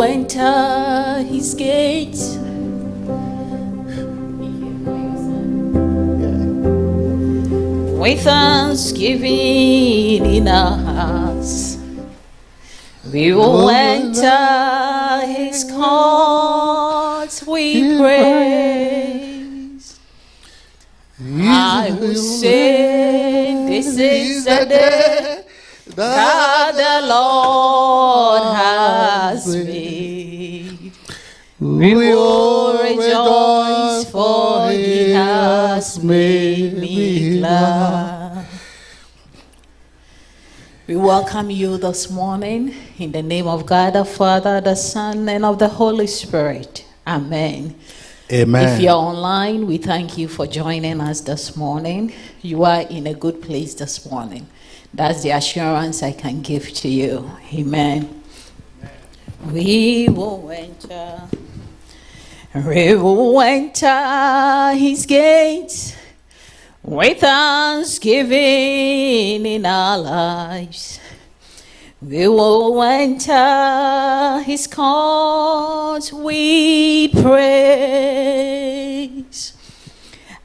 Enter his gates with thanksgiving in our hearts. We will enter his courts with praise. I will say, this is the day that the Lord has made. We will rejoice, for he has made me glad. We welcome you this morning in the name of God the Father, the Son, and of the Holy Spirit. Amen. Amen. If you're online, we thank you for joining us this morning. You are in a good place this morning. That's the assurance I can give to you. Amen. We will enter his gates with thanksgiving in our lives. We will enter his courts with praise.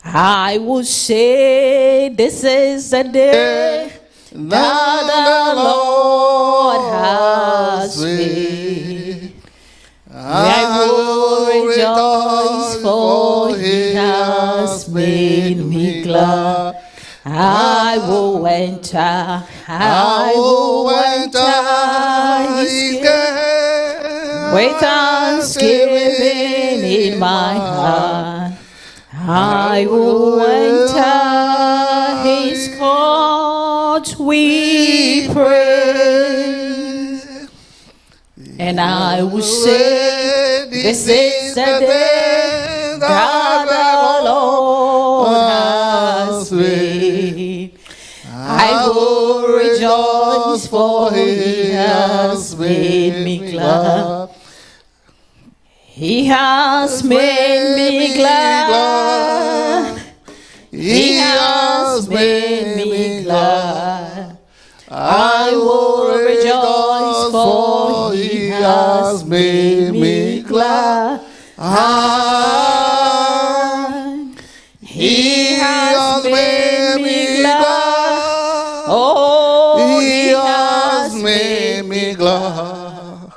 I will say, this is the day that the Lord has made. I will rejoice, for he has made me glad. I will enter his gate with thanksgiving in my heart. I will enter his courts with praise. And I will say, this is the day that the Lord has made. I will rejoice, for he has made me glad. He has made me glad. He has made me glad. I will rejoice, for he has made me glad. He has made me glad. Oh, he has made me glad.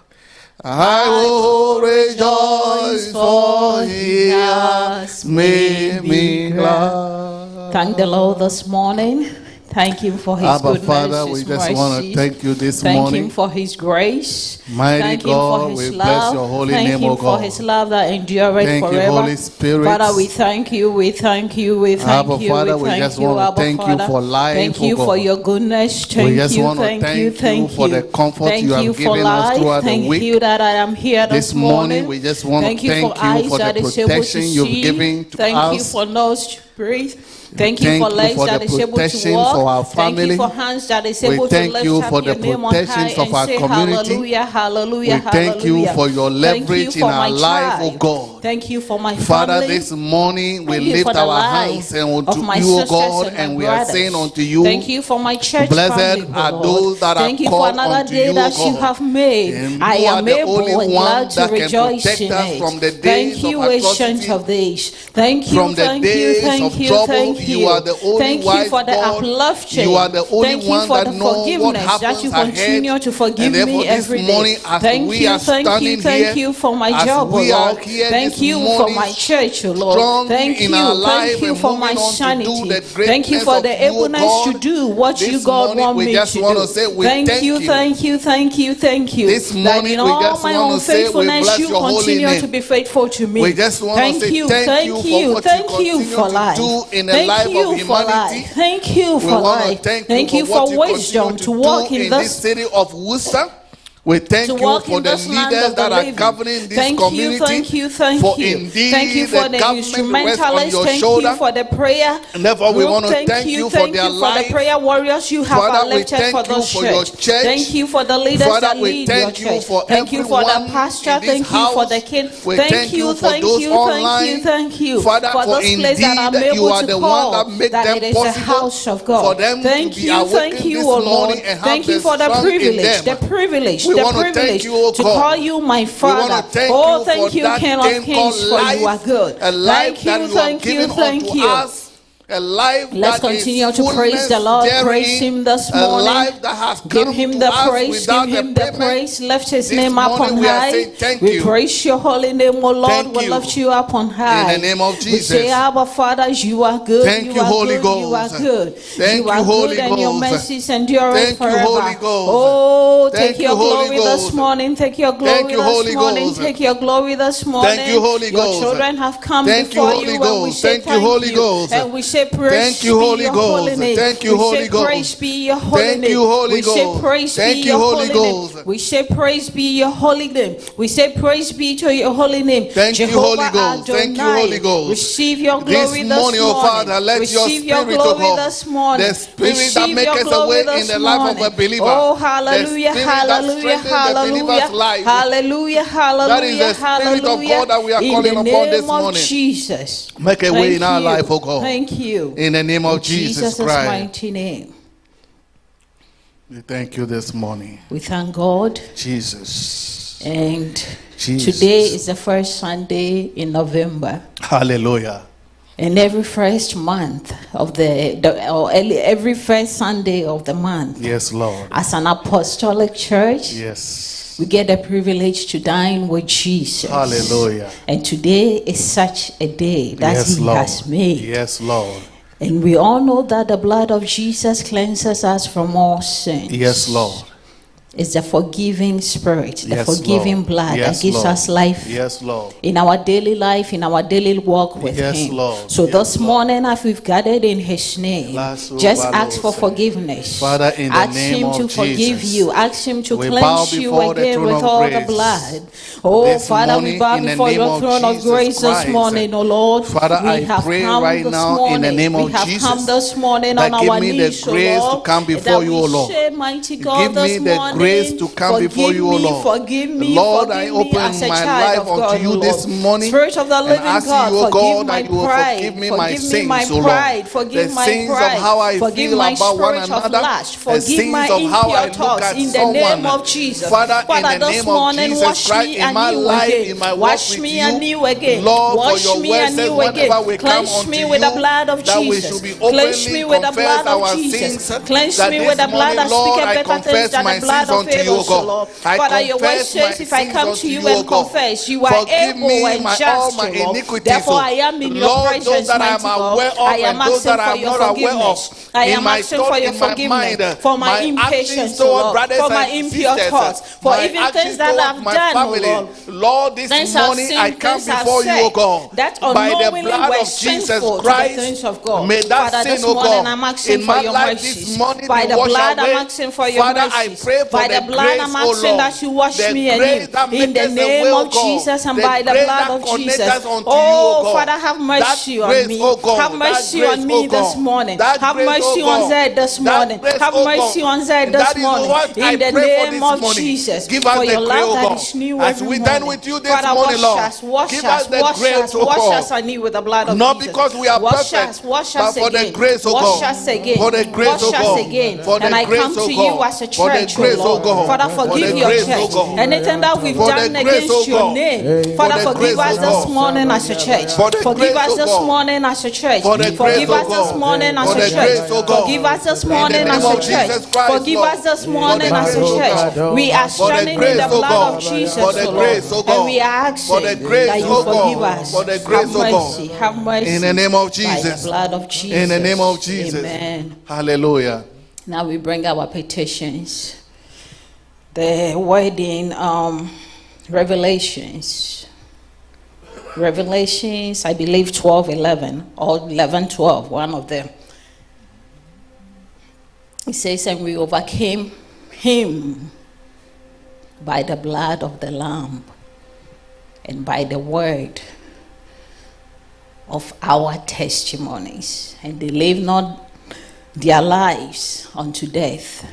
I will rejoice, for he has made me glad. Thank the Lord this morning. Thank him for his Abba, goodness, Father, his we just mercy. want to thank you this Thank morning. him for his grace. Mighty Thank God, him for his we love. bless your holy Thank name, him O for God. his love that endureth Thank forever. you, Holy Spirit. Father, we thank you, we thank you, we thank Abba, you, Father, we we thank just you, want to Abba, thank you Father. for life, Thank O you for God. your goodness. We Thank just you, want to thank thank you, you thank for the comfort Thank you have you for given us life. throughout the Thank week. you that I am here This morning, we just want Thank to you thank for you eyes for the that is able to protection you've see. given to Thank you us. for nose to breathe. Thank you for legs for that the is able to protection walk. for our Thank you family. for hands that is We able to thank lift you up for the your name on high protections of and our say community. hallelujah, hallelujah, We thank you hallelujah. for your Thank you leverage for in my our life, oh tribe. God. Thank you for my Father, family. this morning we Thank you for lift the our life hands and of unto my you, O sisters God, and my and we are saying brothers. unto you, Thank you for my church blessed family, O are Lord. those that are Thank you for called another unto day you, O that you God. have made. And I you are am the only able and glad one to that can rejoice protect in us it. from the days Thank of you, ancient atrocity, of days. Thank you, from the thank you, days thank Thank of you, trouble. thank You are the only Thank you wise for the God. uplifting. You are the only Thank you one for that the knows what forgiveness that happens you continue ahead. to forgive And therefore me this every morning, day. as Thank we you, are thank standing you, thank here, you for my as job, we oh are Lord. here Thank this you for morning, my church, oh Lord. strong Thank in our you, life thank you and for moving my on to do sanity. the Thank you greatness for of the you, O ableness to God. do what you, This God, morning want we me just to want do. to say we Thank you, thank you, thank you, thank you. This That morning in we all just my want to say we unfaithfulness, bless you your holy continue name. to be faithful to me. We just want to say thank you for what Thank you you continue for to life. do in the Thank life of you for humanity. life. Thank you We for want to life. thank you for what for you wisdom continue to to walk do in in this this city of Worcester. We thank to you walk for in the this land leaders of the that are living. governing this Thank community. you, thank you, thank For you. indeed Thank you for the the government rests on instrumentalists. your Thank shoulder. you for the prayer. And therefore we group. want to thank you for thank their you for the life. prayer warriors you have Father, we lifted thank for you this for your church. church. Thank you for the leaders Father, that we lead your thank you church. for Thank you for the everyone pastor. in this Thank you for the house. kid. We Thank thank you, you for thank those you, online. thank you, thank you. Father, for for this place that I'm indeed you able are to the call one that make that them it is a possible house of God. for them Thank to be you, awakened this O Lord. morning and have Thank you the for the sun in privilege, them. the privilege, We the want to thank privilege you, O to God. call you my We Father. want to thank Oh, you thank for you, that King of thing called Kings, for you are life, good. a life Thank that you, you have thank you, given thank unto you. us. A life Let's that continue is to praise the fullness Lord. therein, Praise Him this a morning. life that has Give come Him to the us praise. Give without a Him the payment. praise. Lift His This name up morning on we are high. saying thank We you. praise Your holy name, O Lord. Thank We you. lift You up on high. In the name of We say, Jesus. Abba Father, You are good. Thank you, are Holy good. You are Ghost. good. Thank you are you, Holy good, and Your Ghost. mercies endure Thank you, forever. Holy Ghost. Oh, Thank take you, Your Holy glory this Ghost. morning. Take Your glory Thank you, this Holy morning. Ghost. Take Your glory this morning. Thank you, Holy Your Ghost. children have come Thank you, before Holy You, and we Ghost. say Thank you, Holy Ghost. And we say praise Thank you, be Holy Your holy Ghost. name. Thank you, we Holy say praise Ghost. be Your holy Thank name. you, Holy we say Ghost. praise Thank be you, Your Holy holy Ghost. name. We say praise be Your holy name. We say praise be to Your holy name. Thank you, Jehovah Holy Ghost. Thank you, Adonai, Holy Ghost. receive Your This glory morning, oh Father, let receive your Your spirit, oh glory God, this morning. the spirit that receive makes Your us glory away this in the life of morning. a believer. Oh, The hallelujah, spirit that hallelujah, strengthens the believer's hallelujah, life. hallelujah, That is hallelujah, the spirit of God that we are in calling the upon this name of morning. Jesus. Make a way in our life, oh God. Thank You. In the name of In Jesus Jesus' Christ. mighty name. We thank You this morning. We thank God. Jesus. And Jesus. today is the first Sunday in November. Hallelujah. And every first month of every first Sunday of the month, Yes, Lord. as an apostolic church, Yes. we get the privilege to dine with Jesus. Hallelujah. And today is such a day that Yes, He Lord. has made. Yes, Lord. And we all know that the blood of Jesus cleanses us from all sins. Yes, Lord. It's the forgiving spirit, the Yes, forgiving Lord. blood Yes, that gives Lord. us life. Yes, Lord. In our daily life, in our daily walk with Yes, Him. Lord. So Yes, this Lord. morning, as we've gathered in His name, just ask for forgiveness. Father, in the ask name Him of to forgive Jesus, you. Ask Him to we cleanse bow you before the again throne with of all grace. the blood. Oh, This Father, we morning, bow in the before name Your of throne of Jesus grace Christ, this morning, oh Lord. Father, we I have pray come right this now morning. in the name we of have Jesus come this morning that on give our me knees, the grace oh to Lord, come before that You, we O Lord. say, mighty God, Give me this the morning, grace to come before You, O Lord. Forgive me, Lord, forgive I me open as a my child life of unto God, You oh this Lord. morning Spirit of the and living ask God, You, O forgive God, my that You will pride, forgive me my forgive me my sins, O Lord. pride, forgive The my sins of pride, how I forgive feel my about one spirit of another. lust, The forgive my sins of how I impure look thoughts at in the name someone. of Jesus. Father, in the this name of morning, Jesus wash Christ, me in my anew life, again. in my walk Wash with me You, anew again. Lord, for Wash Your me word says anew whenever again. we come Cleanse unto me with You, the blood of that we Jesus. should be Cleanse openly me with the confess blood of our Jesus. sins. Cleanse That me with this the blood morning, that Lord, speaketh I better things confess than the my blood sins of unto You, O Abel, so God. Lord. I Father, Your word confess my says, if I sins come to unto You You, O and God. confess, You are Forgive able me and all just, my O Lord. iniquities. Therefore, I am in Your Lord, those presence, that I am mighty God. aware I of am and those asking that I for am Your not aware of. forgiveness. I In am my asking thought, for Your in my mind, forgiveness for my actions impatience, O toward Lord, brothers for my and impure sisters, thoughts, for my even things actions that towards I've my done, O family. Lord. Lord, this Things I've morning I seen, come things I've before You, O said God, that by the unknowingly blood were of Jesus sinful to the things Christ. of God. May that Father, sin, this O morning God, I'm asking in for my Your life this mercies. morning be By the washed blood, I'm away. asking for Your Father, I mercies. pray for By the the blood, grace, I'm O asking Lord, that You wash the me grace anew. that In makes the us away, name O of God, Jesus and the by the grace blood that of connects Jesus. us unto You, O Oh, God. Father, have That mercy on grace, me. O God, Have that mercy grace, on O me this God, morning. that Have grace, mercy on Zed this morning. Have mercy on Zed this morning. In the name of Jesus. Give us For the your grace, love oh that God. is new As every we morning. dine with you this Father, morning, Lord, wash give us, us the grace, oh wash God. us anew with the blood of Not Jesus. because we are wash perfect, us, wash but us for again. the grace, oh wash God. us again. For the grace, wash oh us God. again. For the And I grace, come oh to God. you as a For the church, grace, oh oh Lord. God. Father, For forgive the your grace, oh church. God. Anything that we've For the done grace, against oh your God. name. For Father, the forgive grace, us oh this God. morning as a church. For the Forgive grace, us oh this God. morning as a church. For the grace, Forgive oh us this God. morning as For a the church. grace, oh God. Forgive us this In the morning name as a of Jesus church. Christ, Forgive Lord. us this For morning the as a grace, oh church. God. We are For the standing in grace, the oh blood God. of Jesus, For the oh grace, Lord. oh God. And we are For the asking grace, that you oh forgive God. us. For the grace, Have oh mercy, God. have mercy. In the name of By Jesus. the blood of Jesus. In the name of Jesus. Amen. Hallelujah. Now we bring our petitions. The wedding, Revelations, I believe 12:11 or 11:12, one of them. It says, and we overcame him by the blood of the Lamb and by the word of our testimonies, and they live not their lives unto death.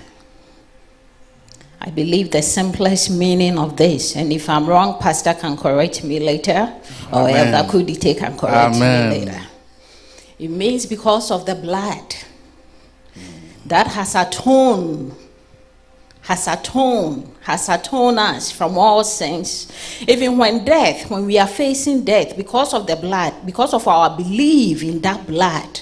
I believe the simplest meaning of this, and if I'm wrong, Pastor can correct me later, or Elder Kudite can correct me later. It means because of the blood that has atoned us from all sins. Even when we are facing death, because of the blood, because of our belief in that blood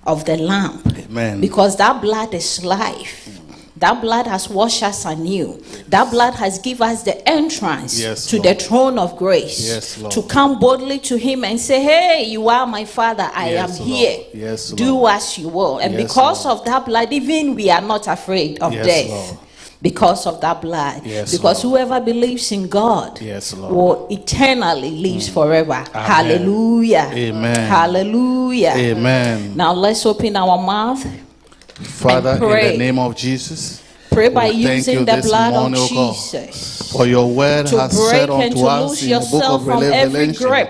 of the Lamb. Amen. Because that blood is life. That blood has washed us anew. That blood has given us the entrance to the throne of grace. To come boldly to him and say, hey, you are my Father. I am here. Do as you will. And because of that blood, even we are not afraid of death. Because of that blood. Because whoever believes in God will eternally lives forever. Amen. Hallelujah. Amen. Hallelujah. Amen. Now let's open our mouth. Father, in the name of Jesus, pray by using the blood of Jesus. For your word has said unto us in the book of Revelation,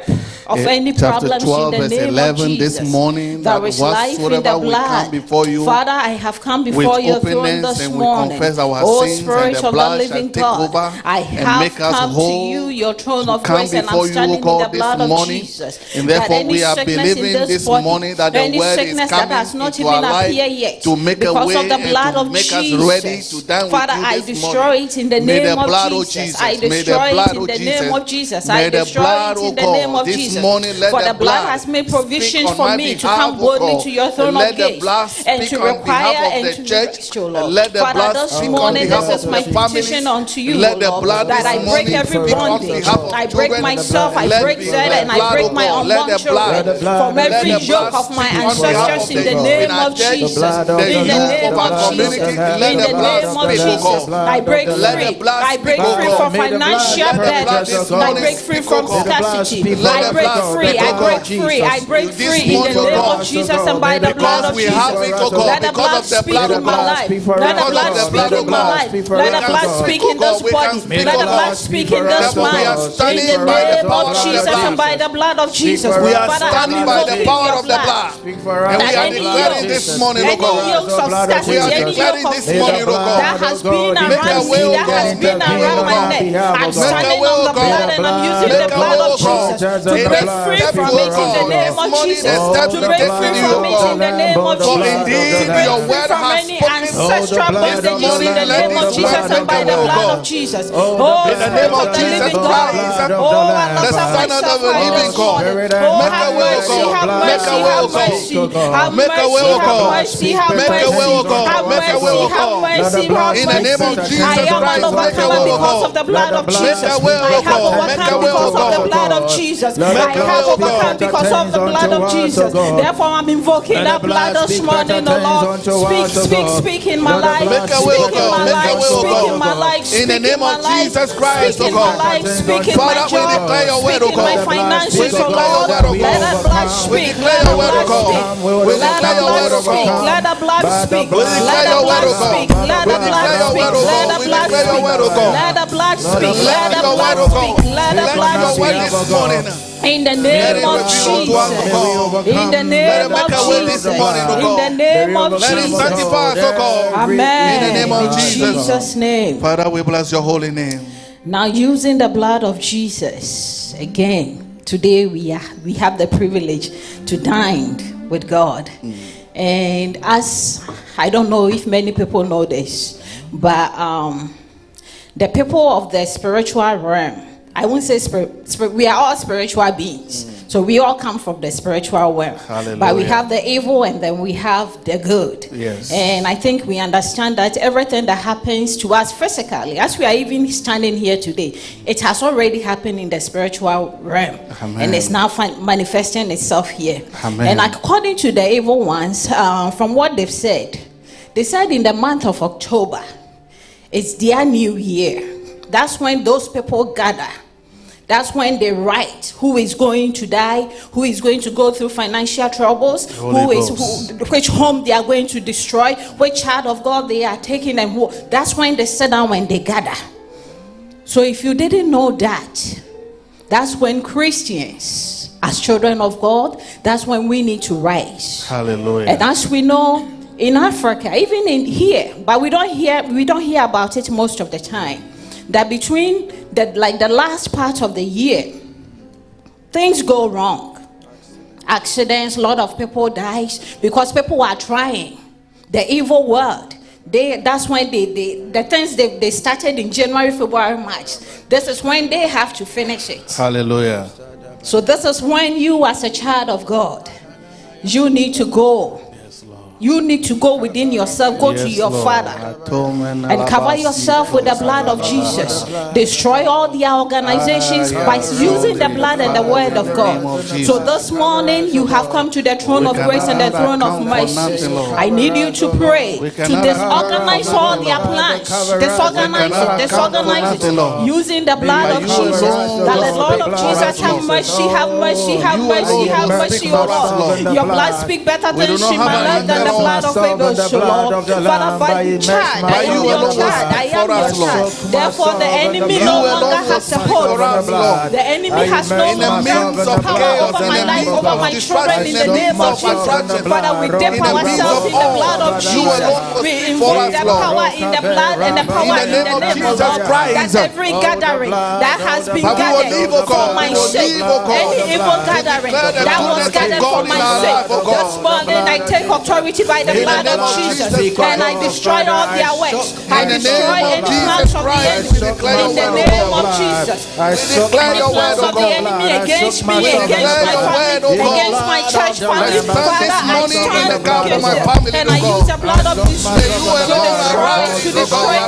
of any problems 12, in the name 11, of Jesus. This morning, there is life in the blood. Come before you, Father, I have come before your throne this morning. Confess our sins, Spirit and the of blood the living shall take God, over I have make us come whole, to you, your throne of grace, and I'm you, standing in the blood of Jesus. And therefore we are believing this morning that the word is coming that has not into even our life yet, to make a way of the blood and to of make Jesus. us ready to dine Father, with you I this destroy morning. it in the name of Jesus. I destroy it in the name of Jesus. I destroy it in the name of Jesus. For the blood has made provisions for me to come boldly to your throne of grace and to require and to rest, O Lord. Father, this morning, this is my petition unto you, O Lord, that I break every bondage. I break myself, I break Zed, and I break my unborn children from every yoke of my ancestors in the name of Jesus. In the name of Jesus. In the name of Jesus. I break free. I break free from financial burdens. I break free from scarcity. I break free. I break free. I break free in the name of Jesus and by the blood of Jesus. Let the blood speak in my life. Let the blood speak in my life. Let the blood speak in this body. Let the blood speak in this mind. In the name of Jesus and by the blood of Jesus. We are standing by the power of the blood. And we are declaring this morning, O God. We are declaring this morning, O God. That has been around me. That has been around my neck. I'm standing on the blood and I'm using the blood of Jesus to break free from it in the name of Jesus. To break free from it in the name of Jesus. To break free from any ancestral bondages in the name of Jesus and by the blood of Jesus. Oh, in the name of Jesus Christ, the Son of the living God. Oh, have mercy, have mercy, have mercy. Have mercy, have mercy, have mercy, have mercy. In the name of Jesus I am an overcomer because of the blood of Jesus. I have overcome because of the blood of Jesus. I have overcome because of the blood of Jesus. Therefore, I'm invoking that blood this morning, O Lord. Speak in my life. Speak in my life. Speak in my life. In the name of Jesus Christ, O God. Speak in my job. Speak in my finances, O Lord. Let that blood speak. Let that blood We declare your word, O God. Let the blood speak. We declare your word, O God. Let the blood speak. Let the blood speak. Let the blood speak. Let the blood speak. Let the blood speak. In the name of Jesus. In the name of Jesus. In the name of Jesus. Let it sanctify us, O God. Amen. In the name of Jesus' name. Father, we bless your holy name. Now, using the blood of Jesus, again, today we have the privilege to dine with God. And as I don't know if many people know this, but the people of the spiritual realm, I won't say we are all spiritual beings. So we all come from the spiritual world. Hallelujah. But we have the evil and then we have the good. Yes. And I think we understand that everything that happens to us physically, as we are even standing here today, it has already happened in the spiritual realm. Amen. And it's now manifesting itself here. Amen. And according to the evil ones, from what they said in the month of October, it's their new year. That's when those people gather. That's when they write who is going to die, who is going to go through financial troubles, which home they are going to destroy, which child of God they are taking, and who. That's when they sit down when they gather. So if you didn't know that, that's when Christians, as children of God, that's when we need to rise. Hallelujah. And as we know, in Africa, even in here, but we don't hear about it most of the time, that between the last part of the year, things go wrong. Accidents, a lot of people die because people are trying. The evil world, that's when the things they started in January, February, March. This is when they have to finish it. Hallelujah. So this is when you, as a child of God, you need to go. You need to go within yourself, go to your Father, and cover yourself with the blood of Jesus. Destroy all the organizations by using the blood and the word of God. So this morning, you have come to the throne of grace and the throne of mercy. I need you to pray to disorganize all their plans. Disorganize it. Using the blood of Jesus. That the Lord of Jesus have mercy, have mercy, have mercy, have mercy, O Lord. Your blood speak better than Shema, than the blood of Abel, so Lord. Father, by your child, I am your child, I am your child. Therefore, the enemy no longer has a hold. The enemy has no longer power over my life, over my children, in the name of Jesus. Father, we dip ourselves in the blood of Jesus. We invoke the power in the blood and the power in the name of Jesus Christ. That every gathering that has been gathered for my sake, any evil gathering that was gathered for my sake, this morning I take authority by the blood of Jesus, and I destroy all their works. I destroy any plans of the enemy in the name of Jesus. Any plans of the enemy against me, against my family, against my church family, Father, I stand against them, and I use the blood of Jesus to destroy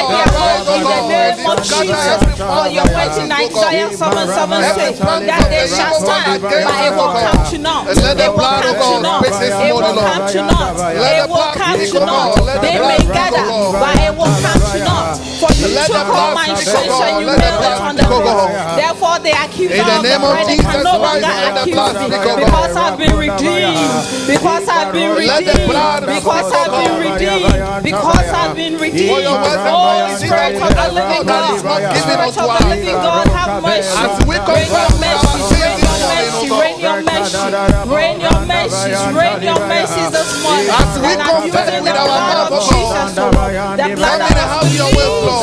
their works in the name of Jesus. For your words in Isaiah 7:7 say that they shall stand, but it will come to naught. It will come to naught. It will come to naught. It will come to naught. They may gather, but it will come to naught. For you took all my sins and you nailed it on the cross. Therefore, the accuser of the brethren can no longer accuse me, because I've been redeemed. Because I've been redeemed. Because I've been redeemed. Because I've been redeemed. Oh, Spirit of the living God. Spirit of the living God, have mercy. Rain your mercy. Rain your mercy. Rain your mercies this morning. And I'm using the blood of Jesus, the blood of Jesus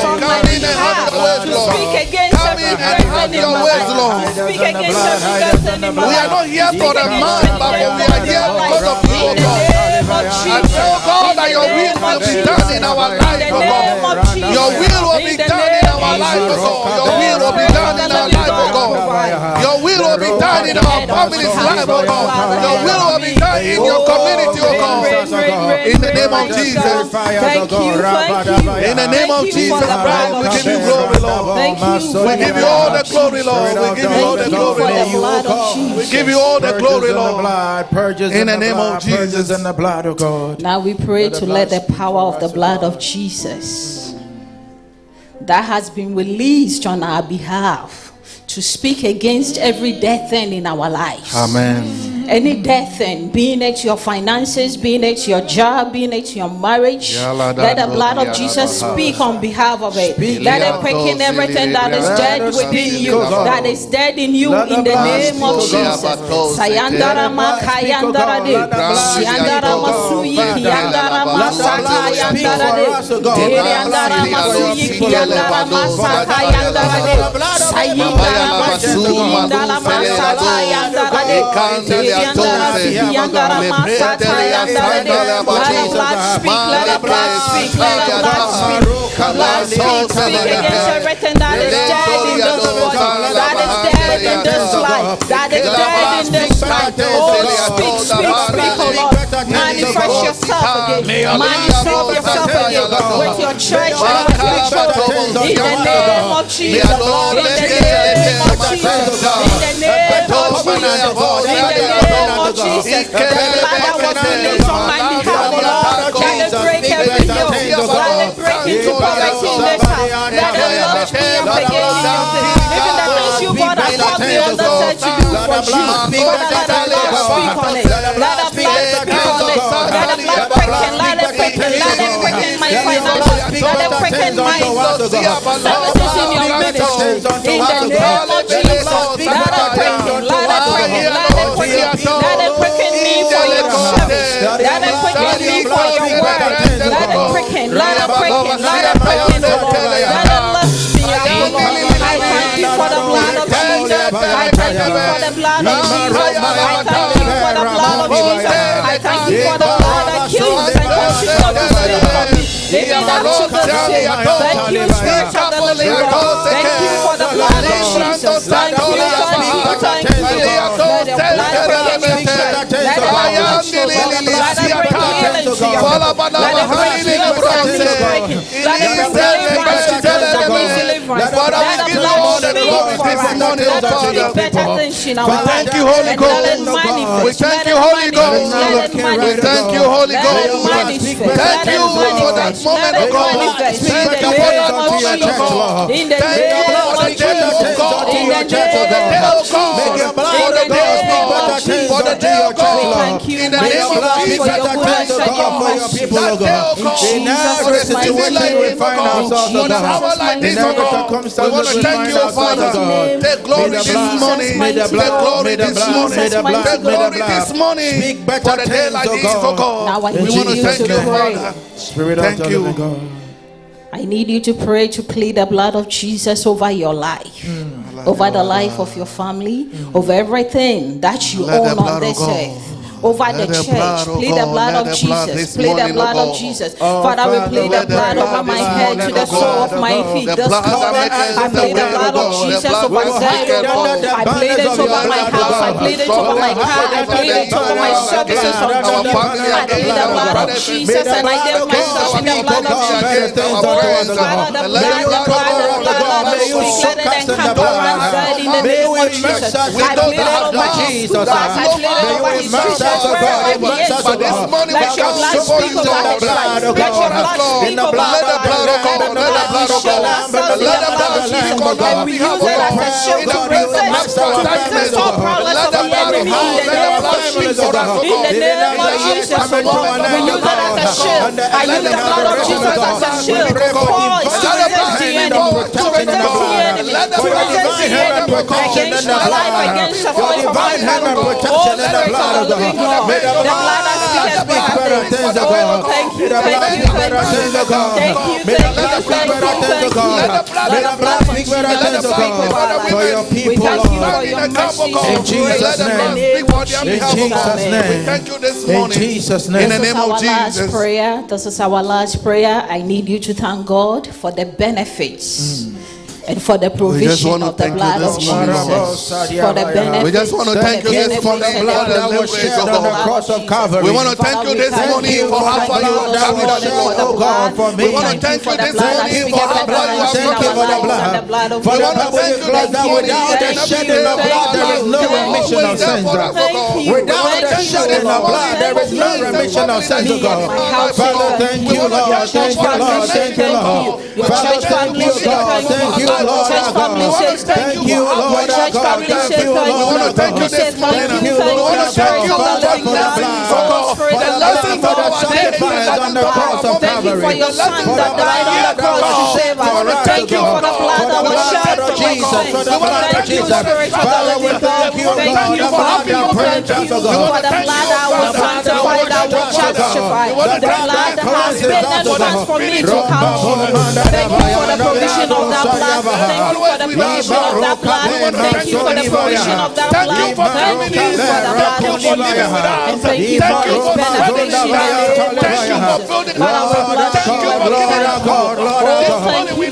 on my behalf to speak against every person in my life. To speak against every person in my life. We are not here for the man, but we are here because of you, O God. I pray, O God, that your will will be done in our life, O God. Your will will be done in our life, O God. Your will will be done in our life, O God. Your will will be done in our family's life, O God. Your will will be done in your community, O God. In the name of Jesus. Thank you. In the name of Jesus Christ, we give you glory, Lord. We give you all the glory, Lord. We give you all the glory, Lord. We give you all the glory, Lord. In the name of Jesus and the blood of God. Now we pray to let the power of the blood of Jesus that has been released on our behalf to speak against every death thing in our lives. Amen. Any death thing, being it your finances, being it your job, being it your marriage, let the blood of Jesus speak on behalf of it. Let it quicken everything that is dead within you, that is dead in you, in the name of Jesus. Sayandara makayandara de, Sayandara masuyi kiyandara masaka yandara de, Sayandara masuyi kiyandara masaka yandara de, Sayandara masuyi kiyandara masaka yandara de. Let the blood speak, let the blood speak, let the blood speak. Blood speak against everything that is dead in this body, that is dead in this life, that is dead in this life. Oh, speak, oh Lord. Manifest yourself again. Manifest yourself again with your church and with your children. In the name of Jesus. In the name of Jesus. In the name of Jesus. In the name of Jesus. The blood that was released on my behalf, oh Lord. Let it break every yoke. Let it break into poverty in this house. Let it lift me up again in your thing. Even the things you God has taught me on the set to do for you. Father, let the blood speak on it. Let the blood speak on it. Let the blood quicken. Let it quicken. Let it quicken my finances. Let it quicken my services in your ministry. In the name of Jesus. Let it quicken. Let it quicken. Let it quicken. Let it quicken me for your service. Let it quicken me for your word. Let it quicken. Let it quicken. Let it quicken, Lord. Let it lift me up, Lord. I thank you for the blood of Jesus. I thank you for the blood of Jesus. I thank you for the blood of Jesus. I thank you for the blood that kills and consumes the sin from me. Even unto the sin. Thank you, Spirit of the living God. Thank you for the blood of Jesus. Thank you, thank you, thank you. Let the blood bring let the blood bring healing to your people. Let it bring healing to your breaking. Let it bring deliverance to those that need deliverance. Let the blood speak for us. Let us speak better things in our life. Thank you, Holy Ghost. Let it manifest. We thank you, Holy Ghost. Let it manifest. Thank you, Holy Ghost. Thank you for that moment, oh God. Thank you for that moment, oh God. In the Thank you name for the of day, oh God. In the For the day, oh God. For the day, oh God. For the day, oh God. Thank you, In the name of Jesus. for your goodness and your mercy. That day, oh God. For the situation like this, oh God. For the hour like this, oh God. We want to thank you, Father. Take glory this morning. Take glory this morning. Take glory this morning. For the day like this, oh God. We want to thank you, Father. Thank you. I need you to pray to plead the blood of Jesus over your life, over the life of your family, over everything that you own on this earth. Over the church, plead the blood of Jesus. Plead the blood of Jesus. Father, we plead the blood over my head to the sole of my feet. This morning, I plead the blood of Jesus over Zion. I plead it over my house. I plead it over my car. I plead it over my services on TV. I plead the blood of Jesus and I give myself in the blood of Jesus. Father, the blood, let it encamp around Zion in the name of Jesus. I plead it over Jesus. I plead it over his children. But this morning let your blood speak over his life. Let your blood speak over our lives. Let the blood speak over our lives. And we use it as a shield to resist all problems of the enemy in the name of Jesus. In the name of Jesus, we use it as a shield. I use the blood of Jesus as a shield to resist the enemy, to resist the enemy, to resist the enemy against your life, against your life, oh, Spirit of the living God. The blood that speaks better things. Oh, thank you, thank you, thank you, thank you, thank you, thank you. Let the blood speak better things for your people. We thank you for your mercy. In Jesus' name. In Jesus' name. We thank you this morning. In Jesus' name. In the name of Jesus. This is our last prayer. I need you to thank God for the benefits. And for the provision of the blood of Jesus. For the benefits. We just want to thank you this morning for the blood that was shed on the cross of Calvary. We want to thank you this morning for how far you have carried us, oh God. We want to thank you this morning for how far you have taken for the blood. We want to thank you this morning. Without the shedding of blood, there is no remission of sins. Without the shedding remission of blood. There is no remission of sins, oh God. Father, thank you, Lord. Thank you, Lord. Thank you, Lord. Father, thank you, God. Thank you, Lord. Thank you, Lord. Thank you, Lord. Thank you this morning. Thank you, Lord. Thank you, Lord, for the blood. For the lesson for the sacrifice on the cross of Calvary. For your son that died on the cross to save us. Thank you for the blood that was shed for Jesus. For the blood of Jesus. Father, we thank you, God. The blood that purchased, oh God. For the blood that was sanctified, that was justified. The blood that has been a chance for me to come to you. Thank you for the provision of that blood. Thank you for the provision of that blood. Thank you for the provision of that blood. Thank you for the blood of Jesus. And thank you for its benefits in the name of Jesus. Father, we bless you. Thank you,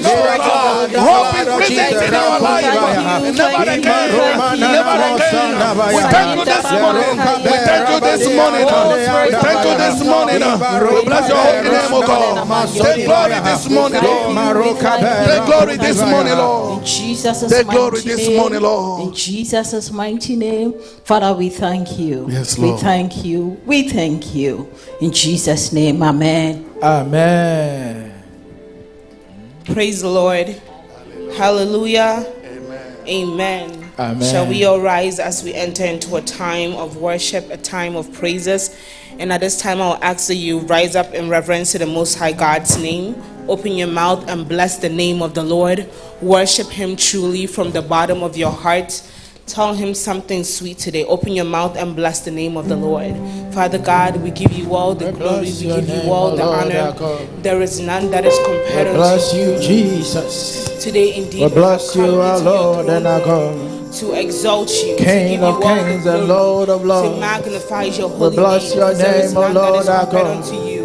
Spirit of God. Hope is present in our life. Never again. Never again. We thank you this morning. We thank you this morning. We thank you this morning. We bless your holy name, O God. Take glory this morning, Lord. Take glory this morning, Lord. In Jesus' Take glory mighty this name. morning, Lord. In Jesus' mighty name. Father, we thank you. Yes, We Lord. thank you. We thank you. In Jesus' name, amen. Amen. Praise the Lord. Hallelujah. Amen. Amen. Shall we all rise as we enter into a time of worship, a time of praises? And at this time, I'll ask that you rise up in reverence to the Most High God's name. Open your mouth and bless the name of the Lord. Worship Him truly from the bottom of your heart. Tell Him something sweet today. Open your mouth and bless the name of the Lord. Father God, we give you all the glory. We give you all the honor. There is none that is compared unto Bless you, Jesus. today. Indeed, We bless we have you, come our into your Lord and our throne God. to exalt you, King to of give you all kings the and glory, Lord of to lords. magnify your holy bless name. your Because there is name, O none that Lord is our compared God. unto you.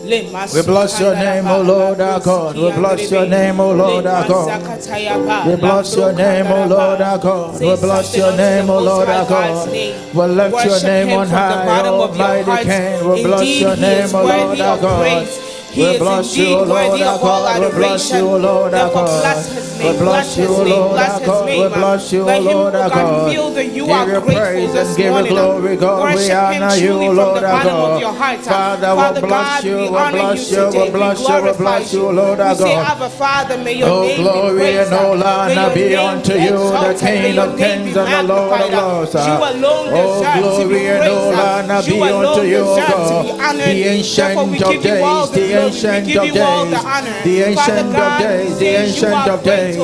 We bless your name, O Lord our God. We bless your name, O Lord our God. We bless your name, O Lord our God. We bless your name, O Lord our God. We lift your name on high, Almighty King. We bless your name, O Lord our God. We bless you, O Lord our God. We bless you, O Lord our God. We bless you, O Lord our God. We bless you, O Lord our God. Give you praise and give you glory, God. We honor you, O Lord our God. Father, we bless you, we bless you, we bless you, we bless you, O Lord our God. Oh, glory and all honor be unto you, the King of kings and the Lord of lords. Oh, glory and all honor be unto you, O God. The ancient of days, the ancient of days, the ancient of days, the ancient of days,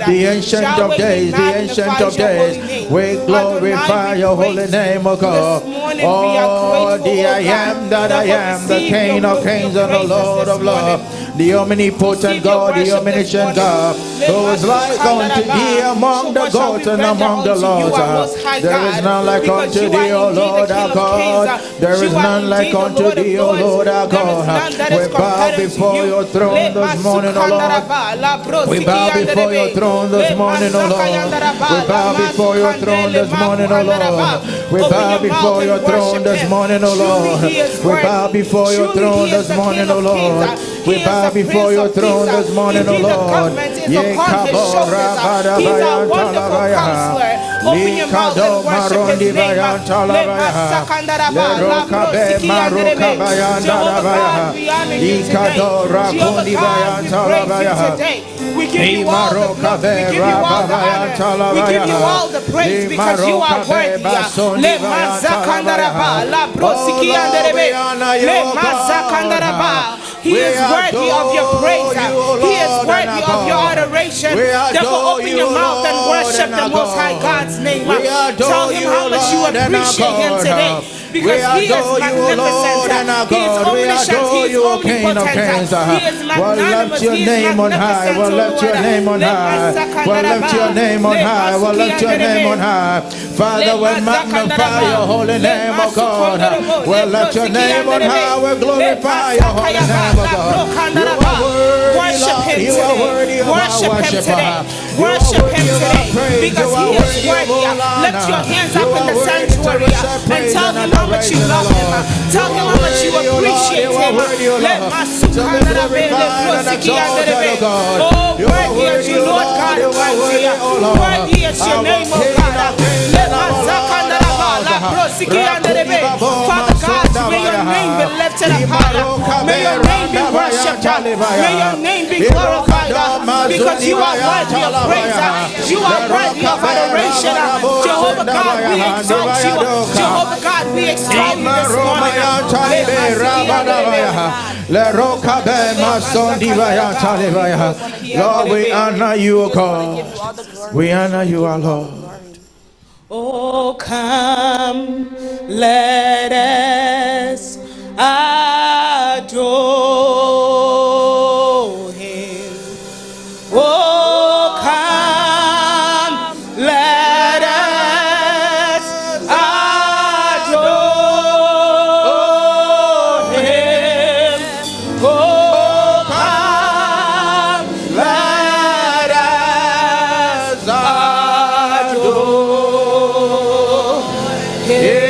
the ancient of days, the ancient of days. We glorify your holy name, O God. Oh, the I am that I am, the King of kings and the Lord of lords, the omnipotent God, the omniscient God, who is like unto thee among the gods and among the lords. There is none like unto thee, O Lord our God. There is none like unto thee, O Lord our God. We bow before your throne this morning, O Lord. We bow before your throne this morning, O Lord. We bow before your throne this morning, O Lord. We bow before your throne this morning, O Lord. We bow before your throne this morning, O Lord. We bow before your throne this morning, O Lord. Ye kabora bada bayan talabaya. Open your mouth and worship His name. We give you all the glory. We give you all the honor. We give you all the praise because you are worthy. He is worthy of your praise. He is worthy of your adoration. Therefore, open your mouth and worship the Most High God's name. Tell Him how much you appreciate Him today. Because He is magnificent. He is omniscient. He is omnipotent. He is magnanimous. He is magnificent. We'll lift your name on high. We'll lift your name on high. We'll lift your name on high. Father, we magnify your holy name, O God. We'll lift your name on high. We'll glorify your holy name, O God. You are worthy of our worship. Worship Him today because He is worthy. Lift your hands up in the sanctuary and tell Him how much you love Him. Tell Him how much you appreciate Him. Oh, worthy is you, Lord God Almighty. Worthy is your name, O God. Father, name be lifted up higher. May your name be worshipped. May your name be glorified. Because you are worthy of praise. You are worthy of adoration. Jehovah God, we exalt you. Jehovah God, we extol you this morning. Lord, we honor you, O God. We honor you, our Lord. Oh, come, let us adore him. Oh, come, let us adore him. Oh, come, let us adore him.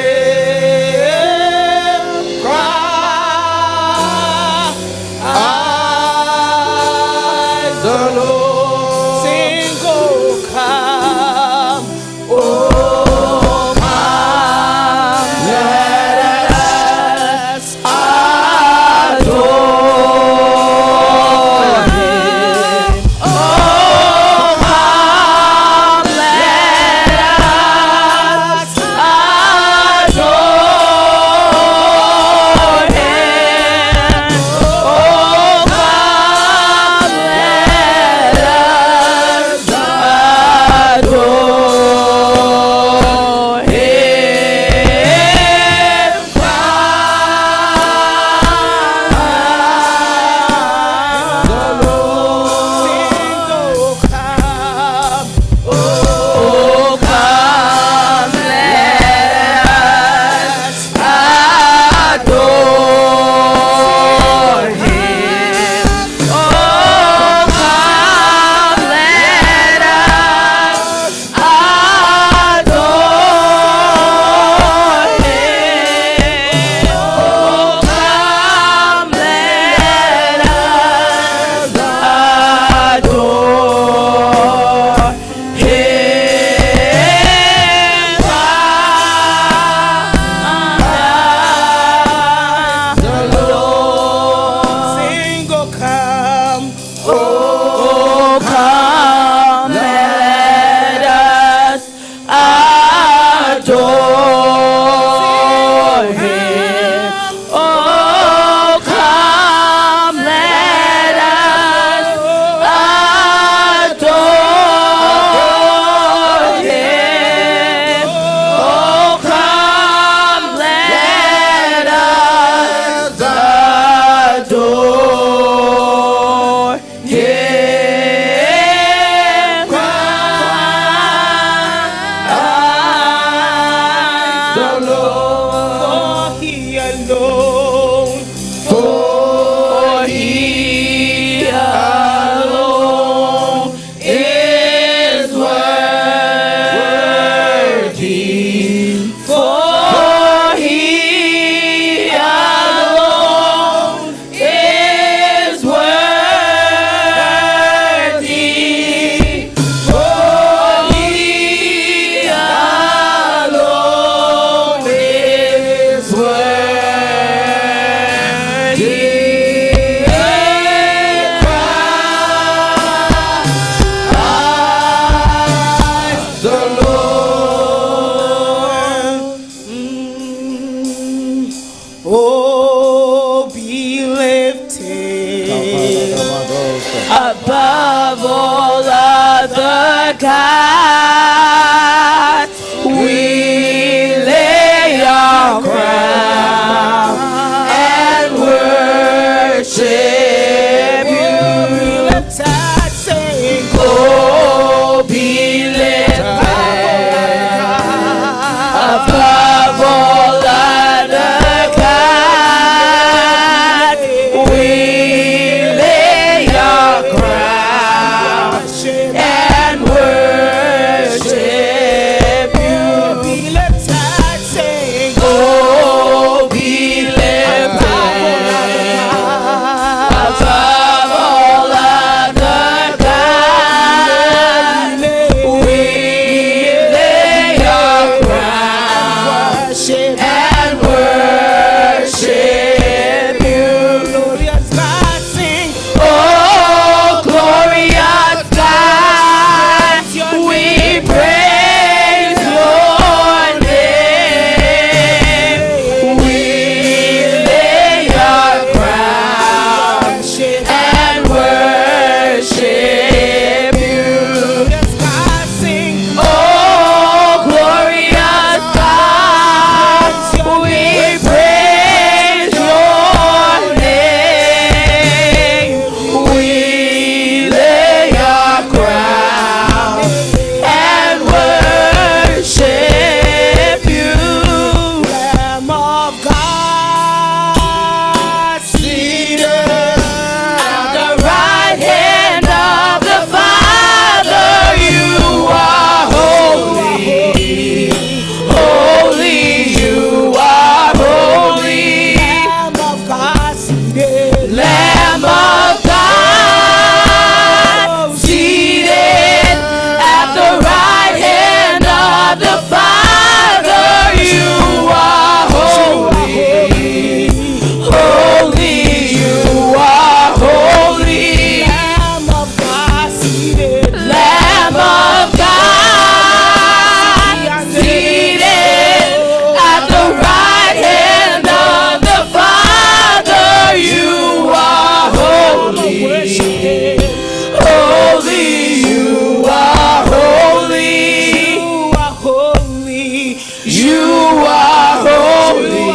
are holy.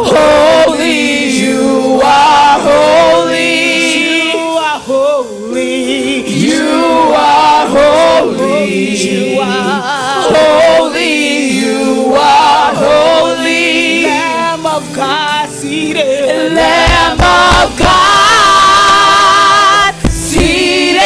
Holy, you are holy. You are holy. You are holy. You are holy. Lamb of God, seated. Lamb of God, seated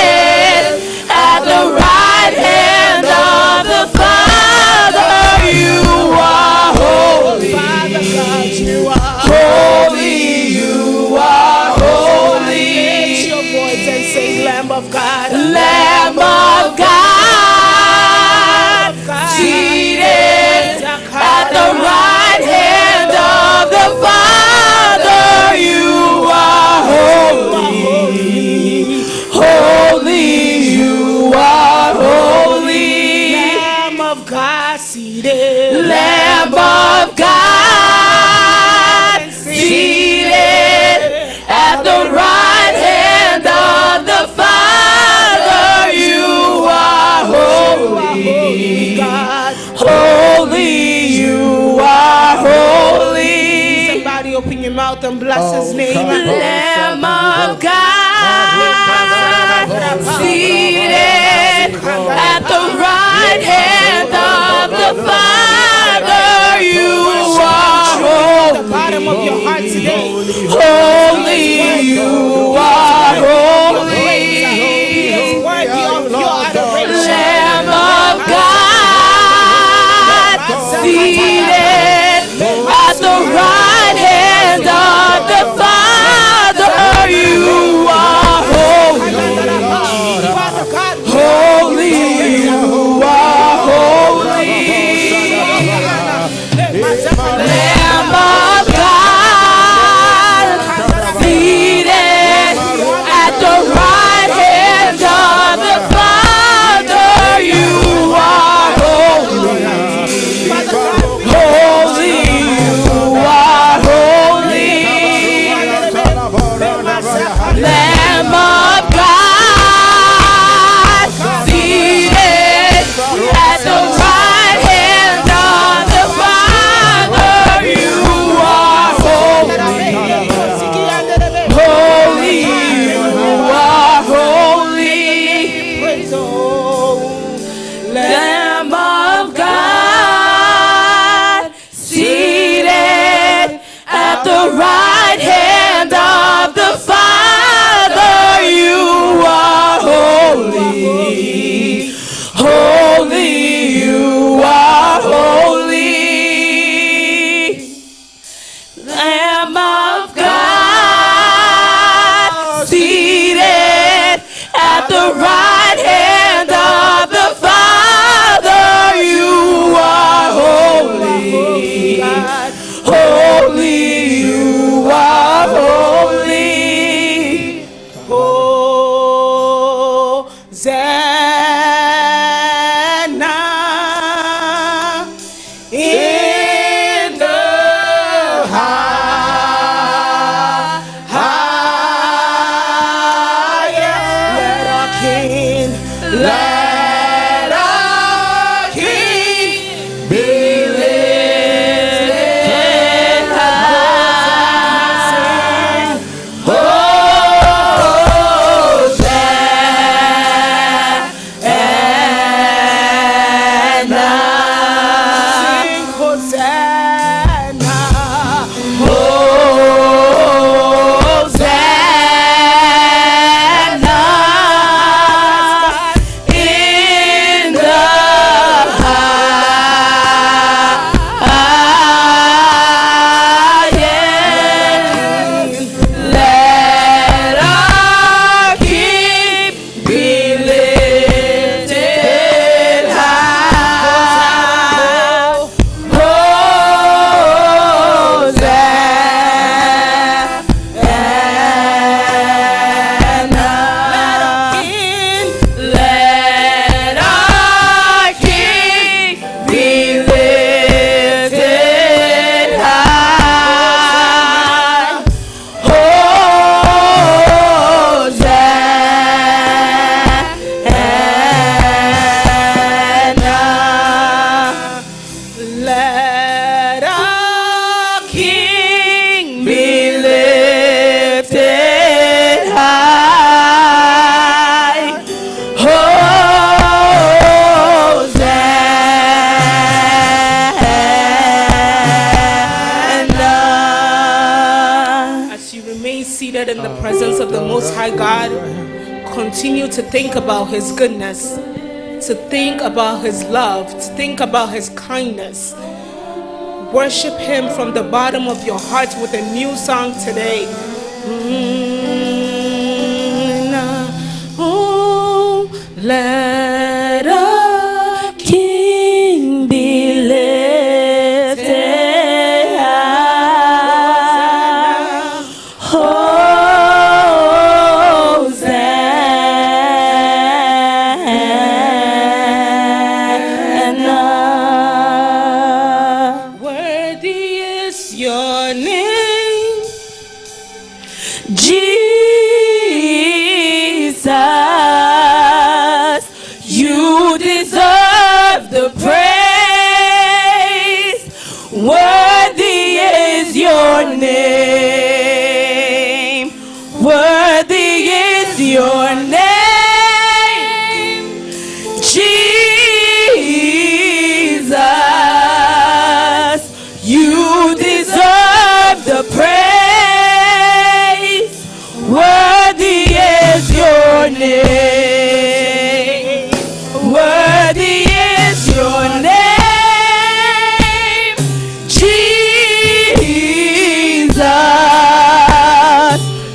at the right hand of the Father. You are holy. Father God, you are holy. You are holy. Lift your voice and sing, Lamb of God. Lamb of God, seated at the right hand of the Father. You are holy. Holy, you are holy. Lamb of God, seated. Lamb of God, seated at the right hand of the Father. You are holy. God. Holy, you are holy. Somebody open your mouth and bless his name. Lamb of God, seated at the right hand of the Father. You are The bottom of your heart today. holy. You are holy. It's worthy of your adoration. Lamb of God, seated at the right hand of the Father. You are holy. Father God, Holy, you are holy. Lamb of God, let our King be lifted high. Hosanna. As you remain seated in the presence of the Most High God, continue to think about His goodness, to think about His love, to think about His kindness. Worship Him from the bottom of your heart with a new song today. Oh, let our King be lifted high. Hosanna. Worthy is your name, Jesus. You deserve the praise. Worthy is your name. Worthy is your name, Jesus. You deserve the praise. Worthy is your name. Worthy is your name, Jesus.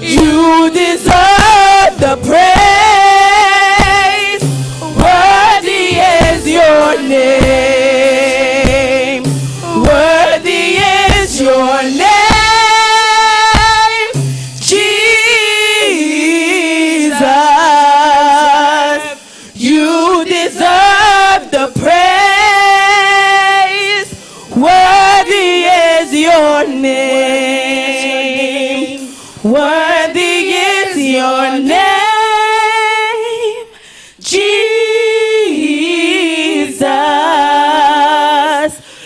You deserve the praise. Worthy is your name. Worthy is your name, Jesus. You deserve the praise. Worthy is your name. Worthy is your name, Jesus.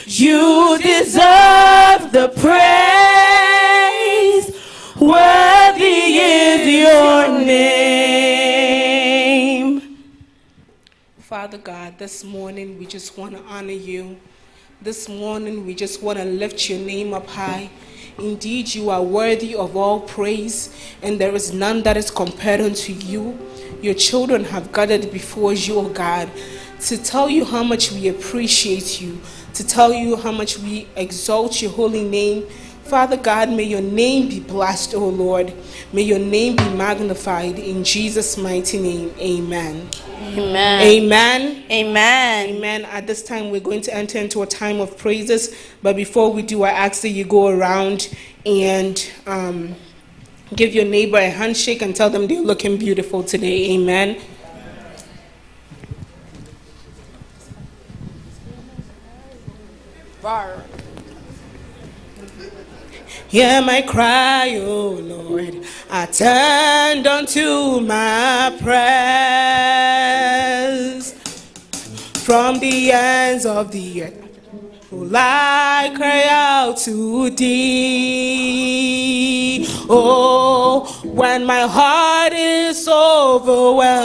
You deserve the praise. Worthy is your name. Father God, this morning we just want to honor you. This morning we just want to lift your name up high. Indeed, you are worthy of all praise, and there is none that is compared unto you. Your children have gathered before you, O God, to tell you how much we appreciate you, to tell you how much we exalt your holy name. Father God, may your name be blessed, O Lord. May your name be magnified. In Jesus' mighty name, amen. Amen. Amen. Amen. Amen. At this time, we're going to enter into a time of praises. But before we do, I ask that you go around and give your neighbor a handshake and tell them they're looking beautiful today. Amen. Hear my cry, O Lord. Attend unto my prayers. From the ends of the earth will I cry out to thee. Oh, when my heart is overwhelmed,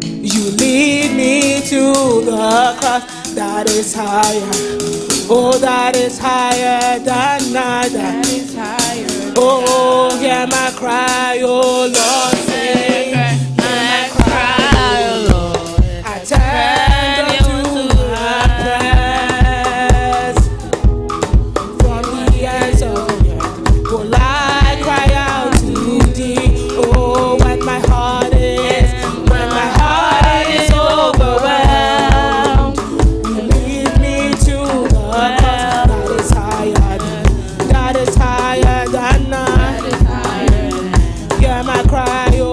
you lead me to the cross that is higher. Oh, that is higher than I. That is higher. Oh, hear my cry, oh Lord, say, hear my cry, oh Lord. Attend unto my prayers. From the ends of the earth will I cry out to thee. Oh, when my heart is overwhelmed, you lead me to the cross that is higher than I. Hear my cry, oh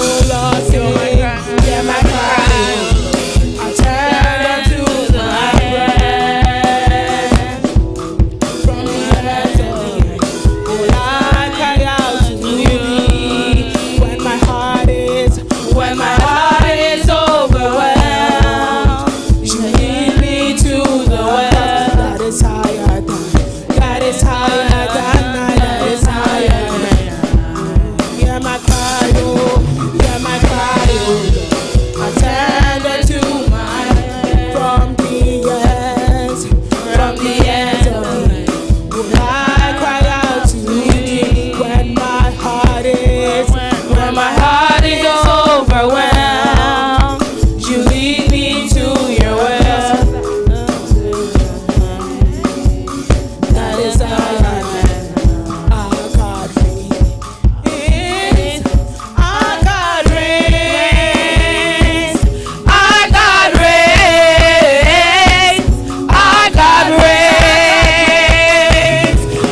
God reigns.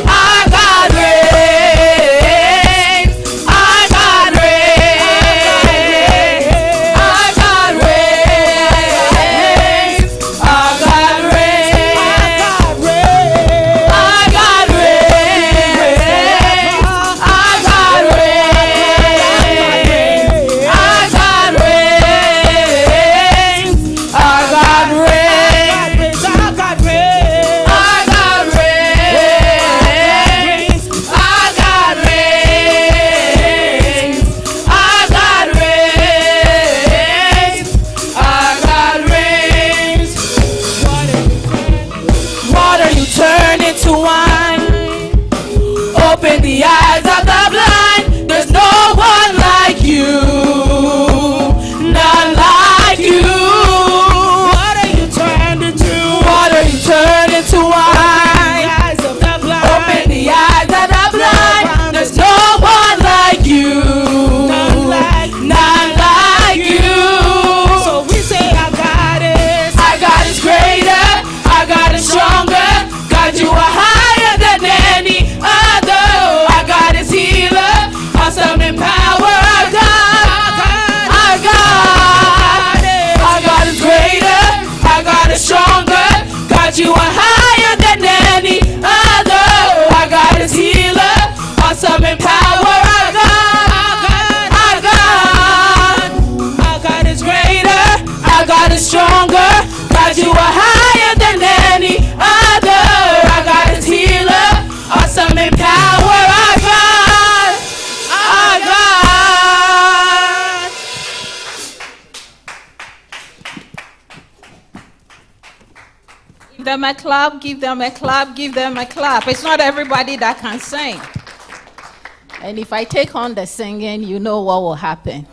Our God reigns. Our God reigns. Our God reigns. Our God reigns. Our God reigns. Our God reigns. Our God reigns. Our God reigns. Our God reigns. Our God reigns. Our God reigns. Our God reigns. Our God reigns. Water you turn into wine. Open the eyes of the blind. There's no one like you. None like you. Water you turn into wine. Open the eyes of the blind. There's no one like you. None like you. So we say our God is greater. Our God is stronger. God, you are higher than any other. Our God is healer. Awesome in power. Our God is greater. Our God is stronger. God, you are higher than any other. Our God is healer. Awesome in power. Our God is greater. Our God is stronger. God, you are higher than any other. Our God is healer. Awesome in power. Our God. Give them a clap, give them a clap, give them a clap. It's not everybody that can sing. And if I take on the singing, you know what will happen.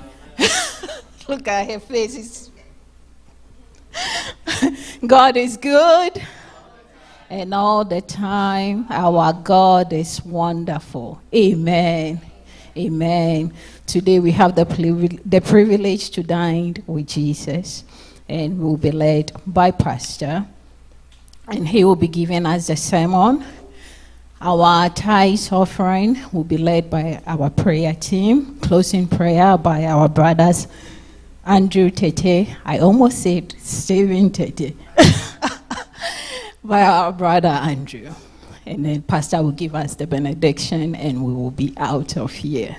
Look at her face. God is good. And all the time, our God is wonderful. Amen. Amen. Today we have the privilege to dine with Jesus. And we'll be led by Pastor. And he will be giving us the sermon. Our tithes offering will be led by our prayer team. Closing prayer by our brothers Andrew Tete. I almost said Stephen Tete. By our brother Andrew. And then Pastor will give us the benediction and we will be out of here.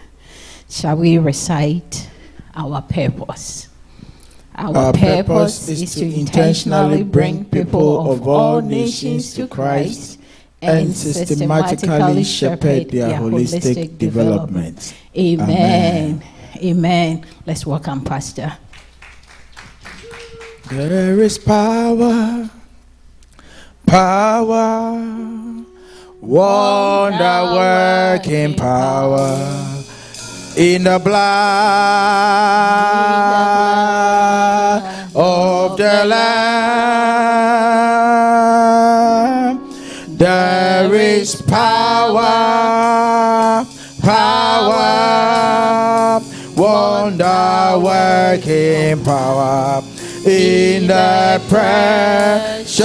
Shall we recite our purpose? Our purpose is to intentionally bring people of all nations to Christ and systematically shepherd their holistic development. Amen. Amen. Let's welcome Pastor. There is power, wonder-working power in the blood of the Lamb. There is power, wonder-working power in the precious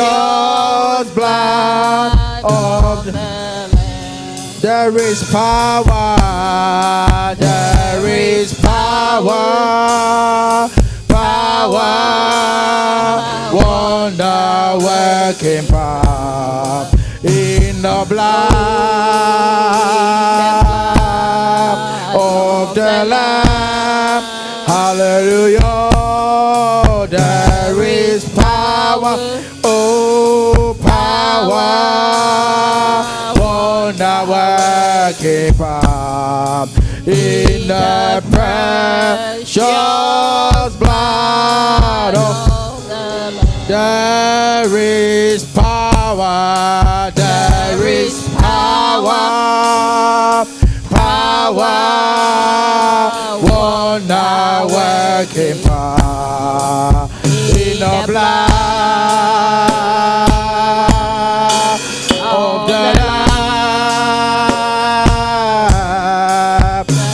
blood of the Lamb. There is power, wonder-working power in the blood of the Lamb. Hallelujah. There is power, oh power, wonder-working power in the precious blood of the Lamb. There is power, wonder-working power in the blood of the Lamb.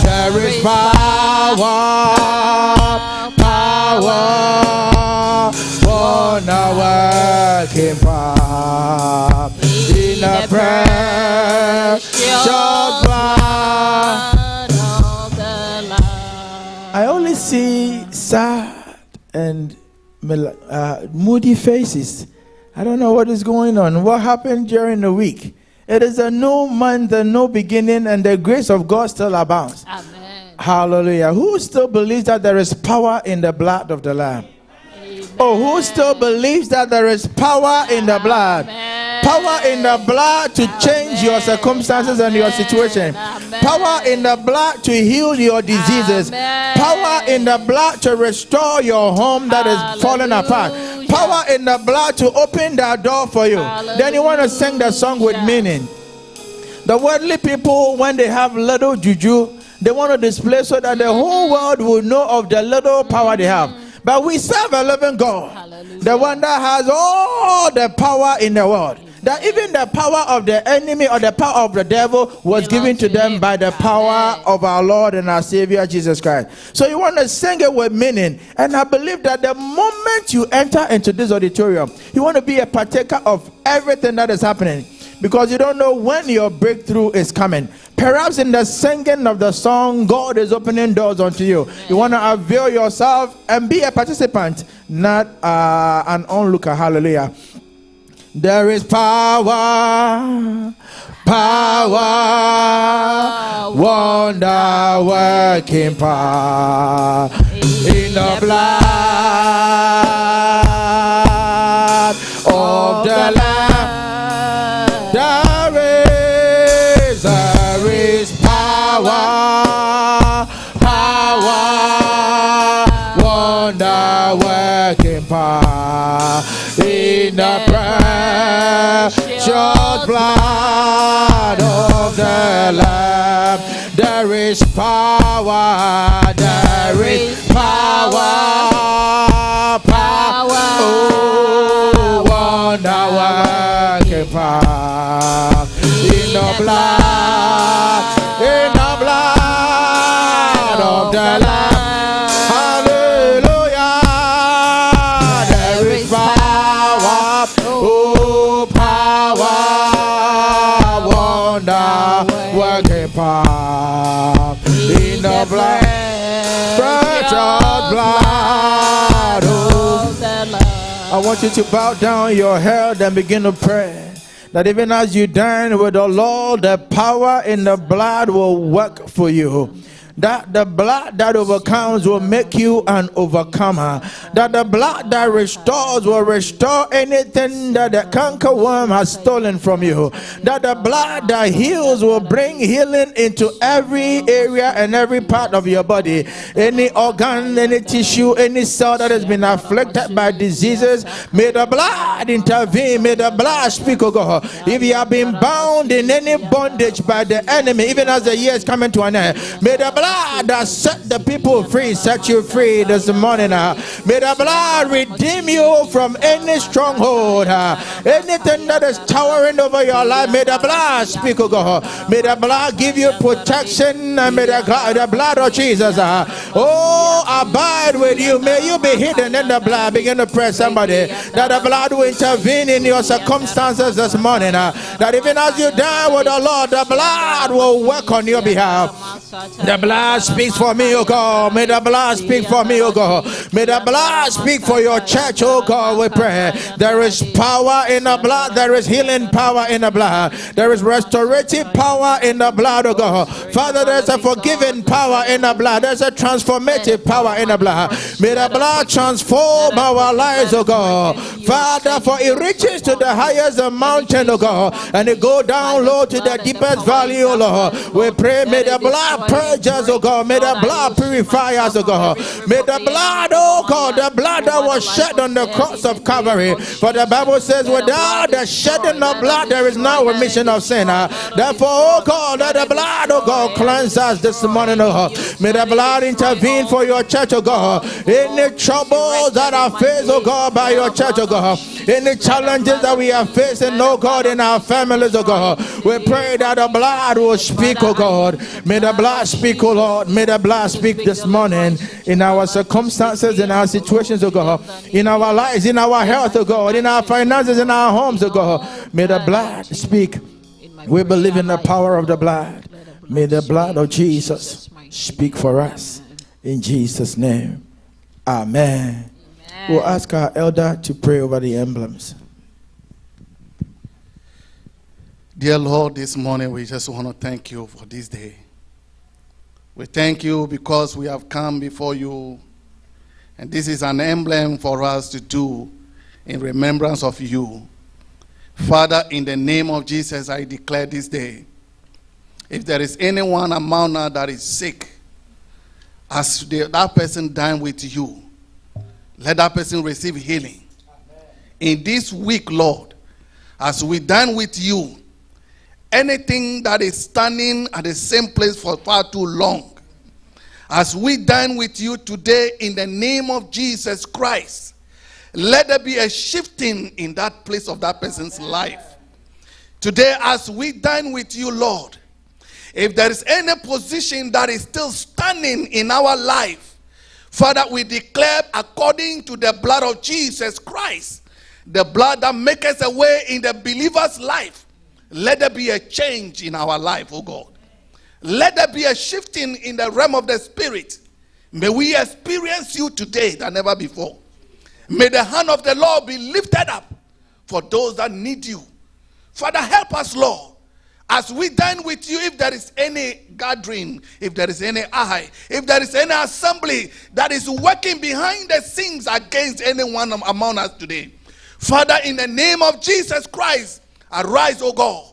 There is power, wonder-working power precious blood of the Lamb. I only see sad and moody faces. I don't know what is going on. What happened during the week? It is a new month, a new beginning, and the grace of God still abounds. Amen. Hallelujah. Who still believes that there is power in the blood of the Lamb? Amen. Oh, who still believes that there is power in the blood? Amen. Power in the blood to change your circumstances and your situation. Amen. Power in the blood to heal your diseases. Amen. Power in the blood to restore your home that is falling apart. Power in the blood to open that door for you. Hallelujah. Then you want to sing the song with meaning. The worldly people, when they have little juju, they want to display so that the whole world will know of the little power they have. But we serve a living God. Hallelujah. The one that has all the power in the world. That even the power of the enemy or the power of the devil was given to them by the power of our Lord and our Savior Jesus Christ. So you want to sing it with meaning. And I believe that the moment you enter into this auditorium, you want to be a partaker of everything that is happening. Because you don't know when your breakthrough is coming. Perhaps in the singing of the song, God is opening doors unto you. You want to avail yourself and be a participant, not an onlooker. Hallelujah. There is power, wonder working power in the blood of the Lamb. There is power, wonder working power in the precious blood of the Lamb. There is power, oh, wonder working power in the blood of the Lamb. Hallelujah. There is power, oh, power, wonder working power in the blood, precious blood of the Lamb. I want you to bow down your head and begin to pray. That even as you dine with the Lord, the power in the blood will work for you. That the blood that overcomes will make you an overcomer. That the blood that restores will restore anything that the cankerworm has stolen from you. That the blood that heals will bring healing into every area and every part of your body. Any organ, any tissue, any cell that has been afflicted by diseases, may the blood intervene. May the blood speak, oh God. If you have been bound in any bondage by the enemy, even as the year is coming to an end, may the blood that set the people free set you free this morning. May the blood redeem you from any stronghold, anything that is towering over your life. May the blood speak, oh God. May the blood give you protection, and may the blood of Jesus abide with you. May you be hidden in the blood. Begin to pray, somebody, that the blood will intervene in your circumstances this morning. That even as you die with the Lord, the blood will work on your behalf. The blood speaks for me, oh God. May the blood speak for me, oh God. May the blood speak for your church, oh God. We pray. There is power in the blood. There is healing power in the blood. There is restorative power in the blood, oh God. Father, there's a forgiving power in the blood. There's a transformative power in the blood. May the blood transform our lives, oh God. Father, for it reaches to the highest mountain, oh God, and it go down low to the deepest valley, oh Lord. We pray, may the blood purge us, oh God. May the blood purify us, oh God. May the blood, oh God, the blood that was shed on the cross of Calvary. For the Bible says, without the shedding of blood, there is no remission of sin. Therefore, oh God, let the blood, oh God, cleanse us this morning, oh God. May the blood intervene for your church, oh God. Any troubles that are faced, oh God, by your church, oh God. Any challenges that we are facing, oh God, in our families, oh God. We pray that the blood will speak, oh God. May the blood speak, oh Lord. May the blood speak this morning in our circumstances, in our situations, oh God. In our lives, in our health, oh God. In our finances, in our homes, oh God. May the blood speak. We believe in the power of the blood. May the blood of Jesus speak for us. In Jesus' name. Amen. We'll ask our elder to pray over the emblems. Dear Lord, this morning we just want to thank you for this day. We thank you because we have come before you, and this is an emblem for us to do in remembrance of you. Father, in the name of Jesus, I declare this day, if there is anyone among us that is sick, as that person dine with you, let that person receive healing. Amen. In this week, Lord, as we dine with you, anything that is standing at the same place for far too long, as we dine with you today in the name of Jesus Christ, let there be a shifting in that place of that person's life. Today, as we dine with you, Lord, if there is any position that is still standing in our life, Father, we declare according to the blood of Jesus Christ, the blood that makes a way in the believer's life, let there be a change in our life, oh God. Let there be a shifting in the realm of the spirit. May we experience you today than ever before. May the hand of the Lord be lifted up for those that need you. Father, help us, Lord. As we dine with you, if there is any gathering, if there is any if there is any assembly that is working behind the scenes against anyone among us today, Father, in the name of Jesus Christ, arise, O God,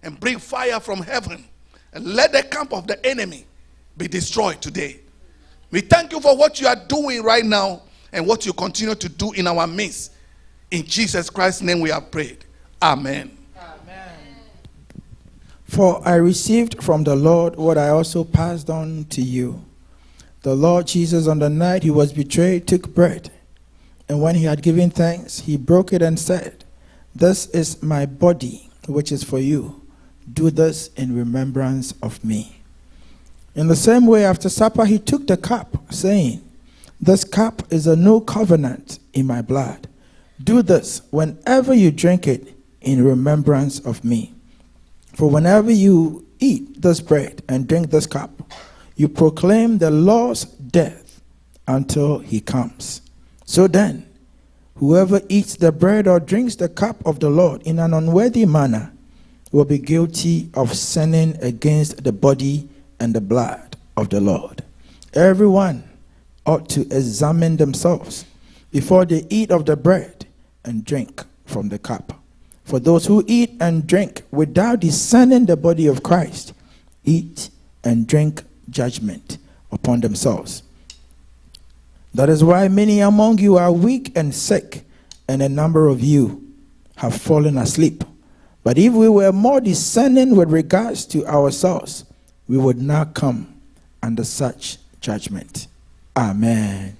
and bring fire from heaven, and let the camp of the enemy be destroyed today. We thank you for what you are doing right now and what you continue to do in our midst. In Jesus Christ's name we have prayed. Amen. For I received from the Lord what I also passed on to you. The Lord Jesus, on the night he was betrayed, took bread. And when he had given thanks, he broke it and said, "This is my body, which is for you. Do this in remembrance of me." In the same way, after supper, he took the cup, saying, "This cup is a new covenant in my blood. Do this whenever you drink it in remembrance of me. For whenever you eat this bread and drink this cup, you proclaim the Lord's death until he comes. So then, whoever eats the bread or drinks the cup of the Lord in an unworthy manner will be guilty of sinning against the body and the blood of the Lord. Everyone ought to examine themselves before they eat of the bread and drink from the cup. For those who eat and drink without discerning the body of Christ eat and drink judgment upon themselves. That is why many among you are weak and sick, and a number of you have fallen asleep. But if we were more discerning with regards to ourselves, we would not come under such judgment." Amen.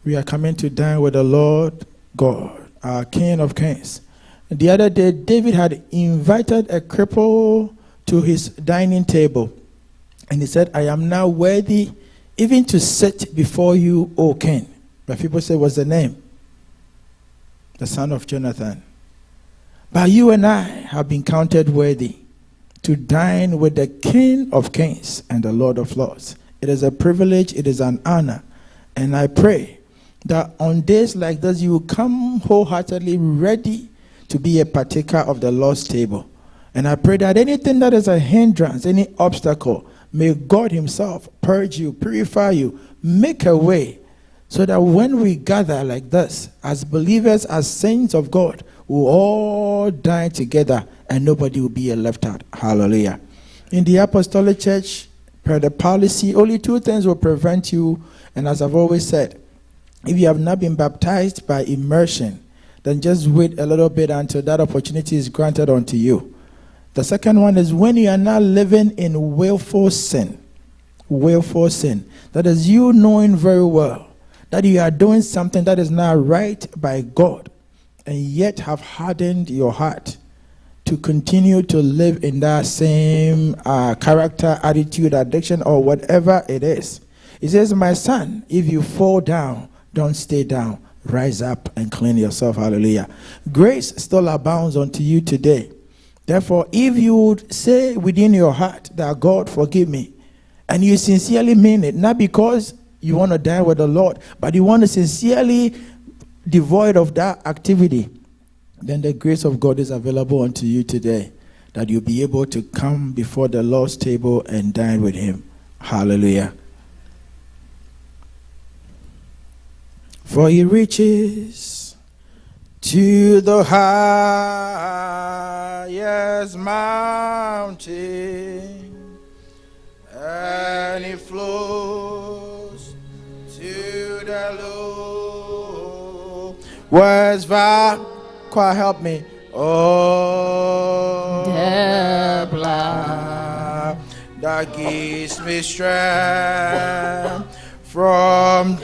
We are coming to dine with the Lord God, our King of Kings. The other day, David had invited a cripple to his dining table. And he said, "I am now worthy even to sit before you, O King." But people say, "What's the name?" The son of Jonathan. But you and I have been counted worthy to dine with the King of Kings and the Lord of Lords. It is a privilege, it is an honor. And I pray that on days like this, you will come wholeheartedly ready to be a partaker of the Lord's table. And I pray that anything that is a hindrance, any obstacle, may God himself purge you, purify you, make a way, so that when we gather like this, as believers, as saints of God, we'll all dine together and nobody will be left out. Hallelujah. In the Apostolic Church, per the policy, only two things will prevent you. And as I've always said, if you have not been baptized by immersion, then just wait a little bit until that opportunity is granted unto you. The second one is when you are not living in willful sin. Willful sin. That is you knowing very well that you are doing something that is not right by God, and yet have hardened your heart to continue to live in that same character, attitude, addiction, or whatever it is. He says, "My son, if you fall down, don't stay down. Rise up and clean yourself." Hallelujah. Grace still abounds unto you today. Therefore, if you would say within your heart that God forgive me, and you sincerely mean it, not because you want to die with the Lord, but you want to sincerely devoid of that activity, then the grace of God is available unto you today, that you'll be able to come before the Lord's table and dine with him. Hallelujah. For he reaches to the highest mountain, and he flows to the lowest valley. Choir, help me. Oh, the blood that gives me strength from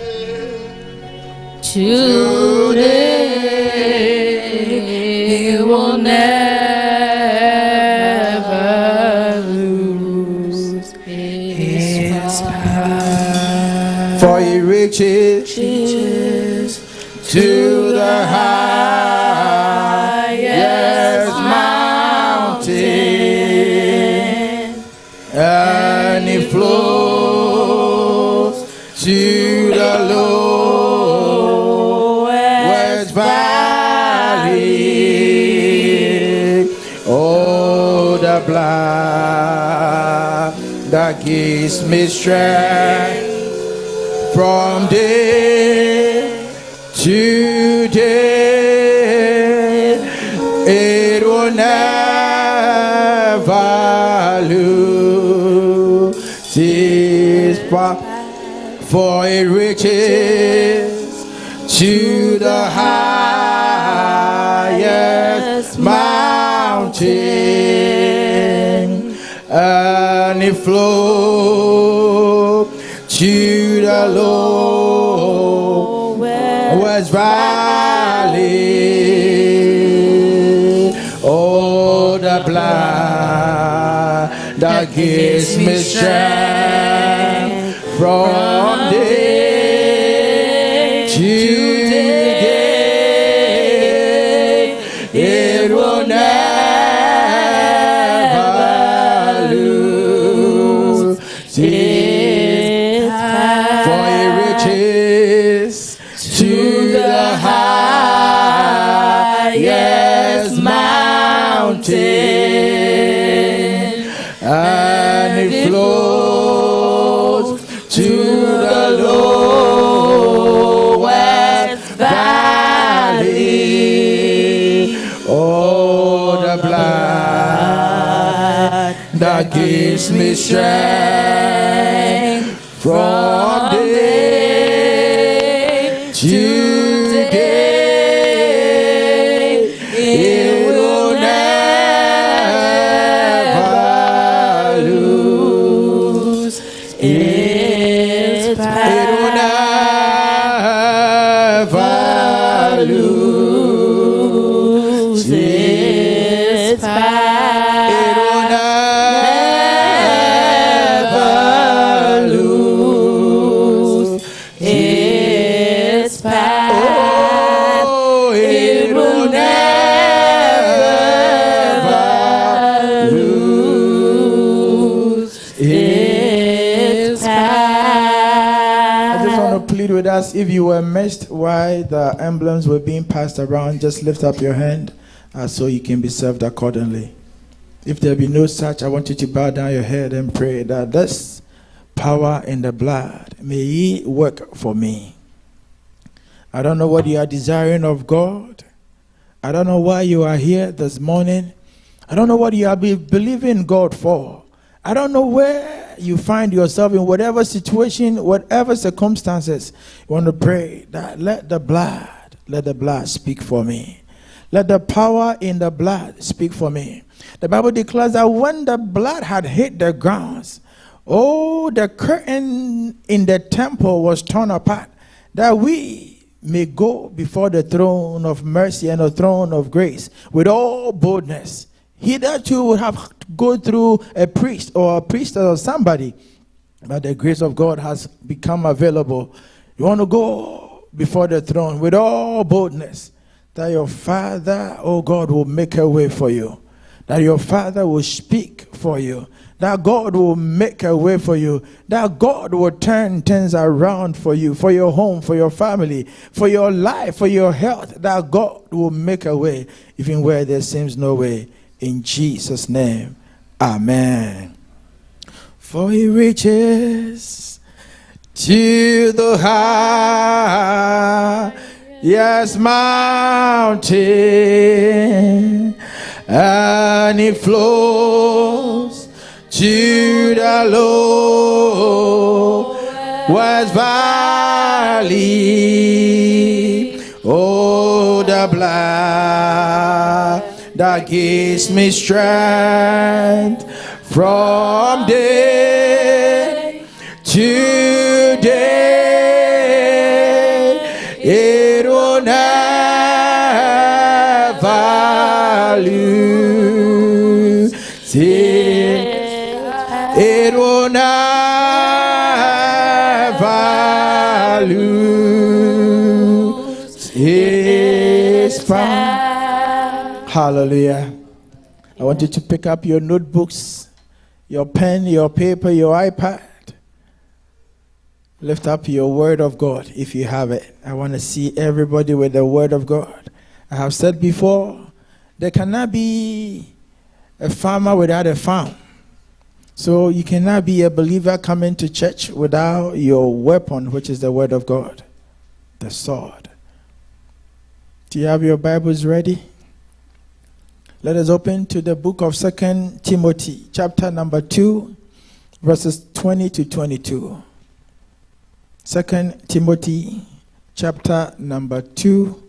today, He will never lose His power. For he reaches to the highest mountain, and he flows to the lowest valley. Oh, the blood that gives me strength from day to day, it will never lose its power. For it reaches to the highest mountain, and it flows to the lowest valley. Oh, the blood that gives me strength from day to day, it will never lose its power. For it reaches to the highest mountain, and it flows to the lowest valley. Oh, the blood that gives me strength from day to day, it will never lose its power. It will never lose its power. It will never lose its power. Oh, it will never lose its power. I just want to plead with us, if you were missed while the emblems were being passed around, just lift up your hand so you can be served accordingly. If there be no such, I want you to bow down your head and pray that this power in the blood, may ye work for me. I don't know what you are desiring of God. I don't know why you are here this morning. I don't know what you are believing God for. I don't know where you find yourself in whatever situation, whatever circumstances. You want to pray that let the blood speak for me. Let the power in the blood speak for me. The Bible declares that when the blood had hit the grounds, oh, the curtain in the temple was torn apart, that we may go before the throne of mercy and the throne of grace with all boldness. Hitherto would have to go through a priest or somebody, but the grace of God has become available. You want to go before the throne with all boldness, that your Father, oh God, will make a way for you. that your Father will speak for you, that God will make a way for you, that God will turn things around for you, for your home, for your family, for your life, for your health, that God will make a way even where there seems no way. In Jesus' name, amen. For he reaches to the highest mountain, and it flows to the lowest valley. Oh, the blood that gives me strength from day to day, it will never lose. It will never lose its power. Hallelujah. I want you to pick up your notebooks, your pen, your paper, your iPad. Lift up your word of God if you have it. I want to see everybody with the word of God. I have said before, there cannot be a farmer without a farm. So you cannot be a believer coming to church without your weapon, which is the word of God, the sword. Do you have your Bibles ready? Let us open to the book of 2 Timothy, chapter number 2, verses 20 to 22. 2 Timothy, chapter number 2,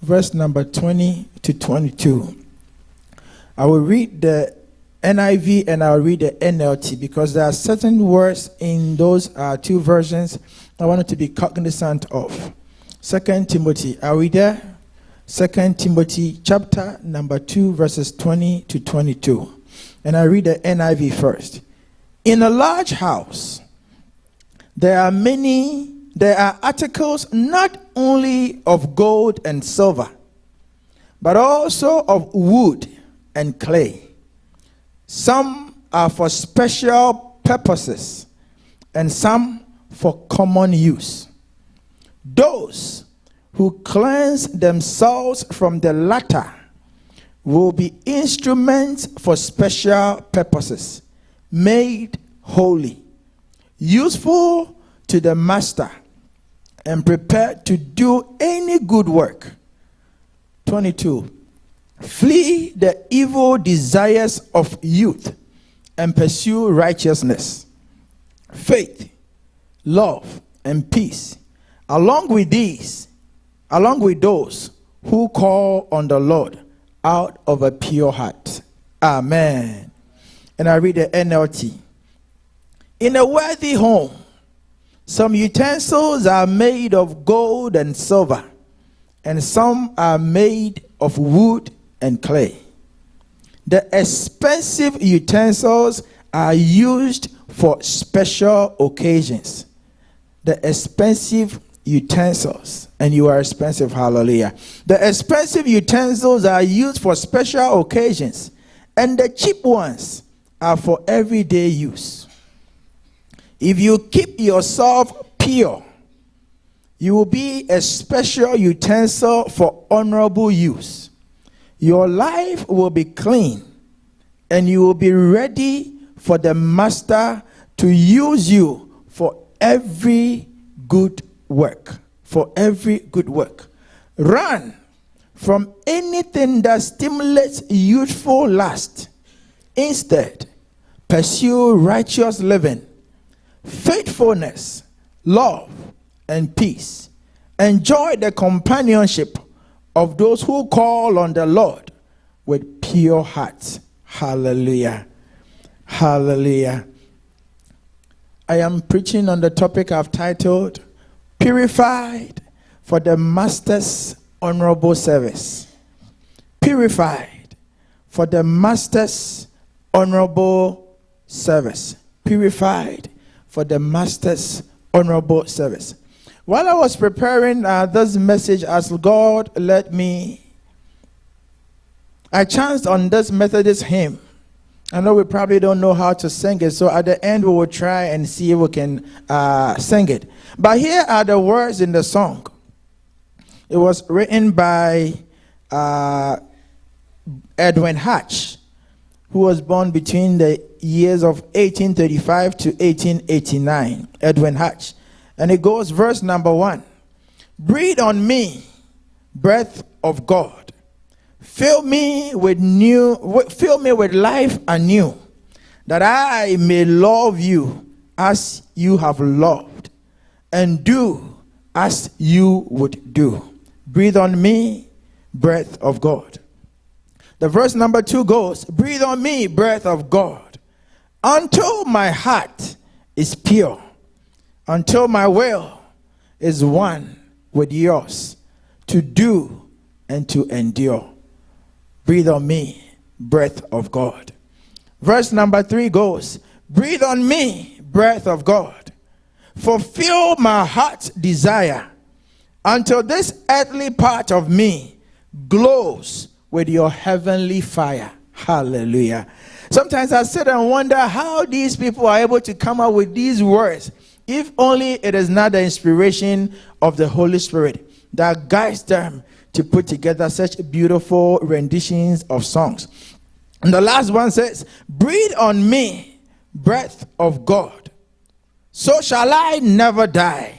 verse number 20 to 22. I will read the NIV and I'll read the NLT because there are certain words in those two versions I wanted to be cognizant of. 2 Timothy, are we there? 2 Timothy, chapter number 2, verses 20 to 22. And I read the NIV first. In a large house, there are articles not only of gold and silver, but also of wood and clay. Some are for special purposes, and some for common use. Those who cleanse themselves from the latter will be instruments for special purposes, made holy, useful to the master, and prepared to do any good work. 22. Flee the evil desires of youth and pursue righteousness, faith, love, and peace, along with those who call on the Lord out of a pure heart. Amen. And I read the NLT. In a worthy home, some utensils are made of gold and silver, and some are made of wood and clay. The expensive utensils are used for special occasions. The expensive utensils, and you are expensive, hallelujah. The expensive utensils are used for special occasions, and the cheap ones are for everyday use. If you keep yourself pure, you will be a special utensil for honorable use. Your life will be clean, and you will be ready for the master to use you for every good work. For every good work. Run from anything that stimulates youthful lust. Instead, pursue righteous living, faithfulness, love, and peace. Enjoy the companionship of those who call on the Lord with pure hearts. Hallelujah. Hallelujah. I am preaching on the topic I've titled, Purified for the Master's Honorable Service. Purified for the Master's Honorable Service. Purified for the Master's Honorable Service. While I was preparing this message, as God led me, I chanced on this Methodist hymn. I know we probably don't know how to sing it, so at the end we will try and see if we can sing it. But here are the words in the song. It was written by Edwin Hatch, who was born between the years of 1835 to 1889. Edwin Hatch. And it goes, verse number 1. Breathe on me, breath of God. Fill me with life anew, that I may love you as you have loved, and do as you would do. Breathe on me, breath of God. The verse number 2 goes, breathe on me, breath of God, until my heart is pure, until my will is one with yours, to do and to endure. Breathe on me, breath of God. Verse number 3 goes, breathe on me, breath of God. Fulfill my heart's desire until this earthly part of me glows with your heavenly fire. Hallelujah. Sometimes I sit and wonder how these people are able to come up with these words, if only it is not the inspiration of the Holy Spirit that guides them to put together such beautiful renditions of songs. And the last one says, breathe on me, breath of God. So shall I never die,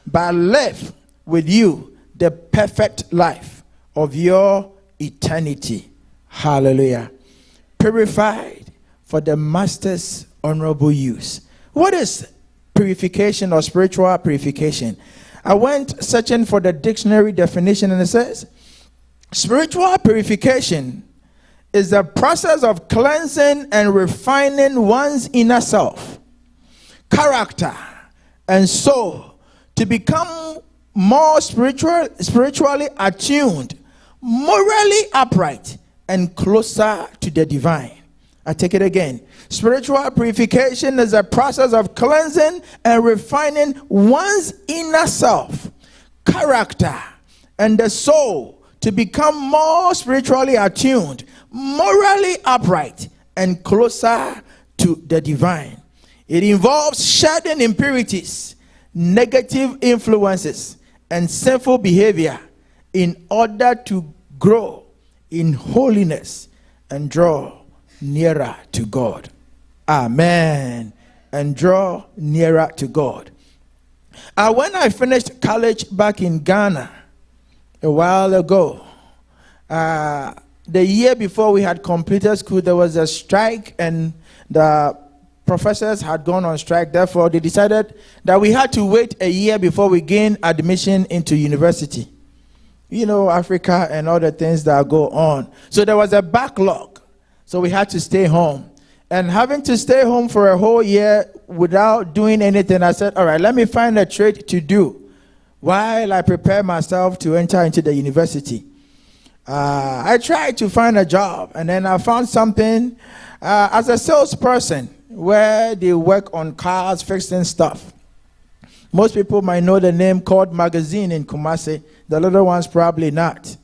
but live with you the perfect life of your eternity. Hallelujah. Purified for the master's honorable use. What is purification or spiritual purification? I went searching for the dictionary definition, and it says, spiritual purification is the process of cleansing and refining one's inner self, character, and soul to become more spiritually attuned, morally upright, and closer to the divine. I take it again. Spiritual purification is a process of cleansing and refining one's inner self, character, and the soul to become more spiritually attuned, morally upright, and closer to the divine. It involves shedding impurities, negative influences, and sinful behavior in order to grow in holiness and draw nearer to God. Amen. And draw nearer to God. When I finished college back in Ghana a while ago, the year before we had completed school, there was a strike and the professors had gone on strike. Therefore, they decided that we had to wait a year before we gain admission into university. You know, Africa and all the things that go on. So there was a backlog. So we had to stay home. And having to stay home for a whole year without doing anything, I said, all right, let me find a trade to do while I prepare myself to enter into the university. I tried to find a job, and then I found something as a salesperson where they work on cars, fixing stuff. Most people might know the name called Magazine in Kumasi. The little ones probably not.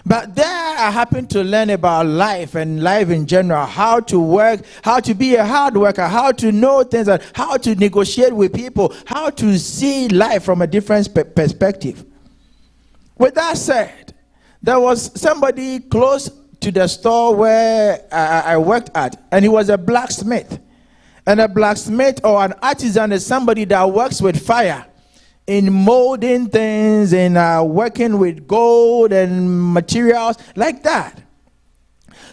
But there I happened to learn about life and life in general, how to work, how to be a hard worker, how to know things, and how to negotiate with people, how to see life from a different perspective. With that said, there was somebody close to the store where I worked at, and he was a blacksmith. And a blacksmith or an artisan is somebody that works with fire in molding things and working with gold and materials like that.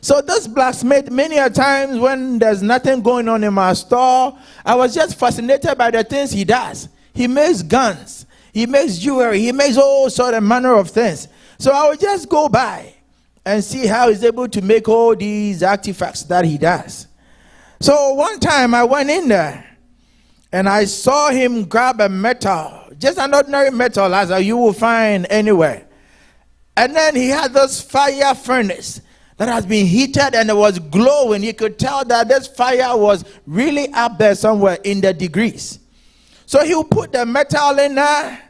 So this blacksmith, many a times when there's nothing going on in my store, I was just fascinated by the things he does. He makes guns, he makes jewelry, he makes all sort of manner of things. So I would just go by and see how he's able to make all these artifacts that he does. So one time I went in there and I saw him grab a metal, just an ordinary metal as you will find anywhere. And then he had this fire furnace that has been heated and it was glowing. You could tell that this fire was really up there somewhere in the degrees. So he will put the metal in there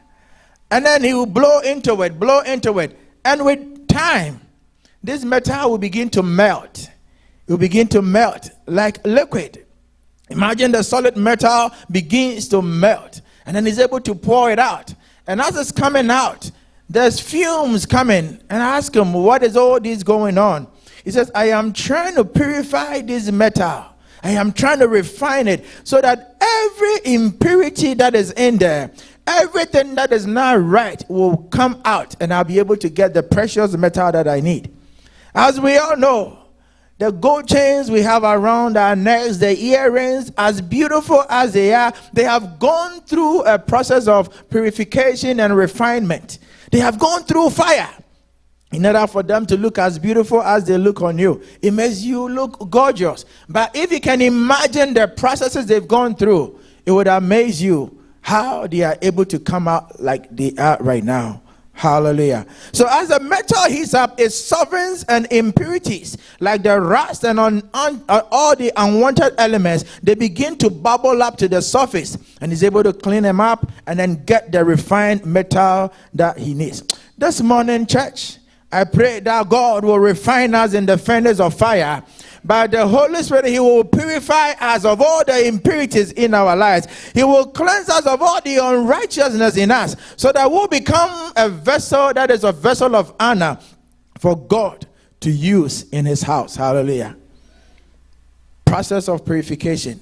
and then he will blow into it. And with time, this metal will begin to melt. It will begin to melt like liquid. Imagine the solid metal begins to melt, and then he's able to pour it out. And as it's coming out, there's fumes coming. And I ask him, what is all this going on? He says, I am trying to purify this metal. I am trying to refine it so that every impurity that is in there, everything that is not right will come out, and I'll be able to get the precious metal that I need. As we all know, the gold chains we have around our necks, the earrings, as beautiful as they are, they have gone through a process of purification and refinement. They have gone through fire in order for them to look as beautiful as they look on you. It makes you look gorgeous. But if you can imagine the processes they've gone through, it would amaze you how they are able to come out like they are right now. Hallelujah. So as the metal heats up, its sovereigns and impurities, like the rust and all the unwanted elements, they begin to bubble up to the surface, and he's able to clean them up and then get the refined metal that he needs. This morning, church, I pray that God will refine us in the furnace of fire. By the Holy Spirit, he will purify us of all the impurities in our lives. He will cleanse us of all the unrighteousness in us, so that we'll become a vessel that is a vessel of honor for God to use in his house. Hallelujah. Process of purification.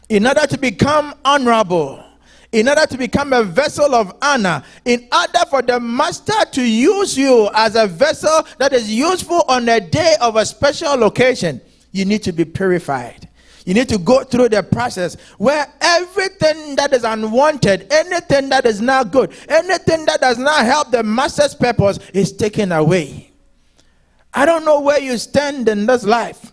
In order to become honorable, in order to become a vessel of honor, in order for the master to use you as a vessel that is useful on a day of a special occasion, you need to be purified. You need to go through the process where everything that is unwanted, anything that is not good, anything that does not help the master's purpose is taken away. I don't know where you stand in this life.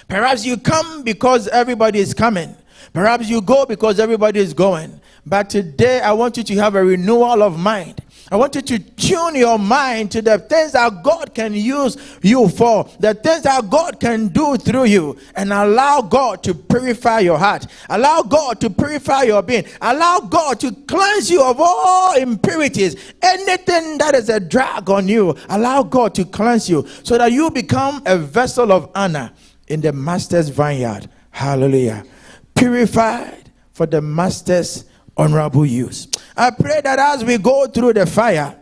Perhaps you come because everybody is coming. Perhaps you go because everybody is going. But today I want you to have a renewal of mind. I want you to tune your mind to the things that God can use you for, the things that God can do through you, and allow God to purify your heart. Allow God to purify your being. Allow God to cleanse you of all impurities. Anything that is a drag on you, allow God to cleanse you so that you become a vessel of honor in the master's vineyard. Hallelujah. Purified for the master's honorable use. I pray that as we go through the fire,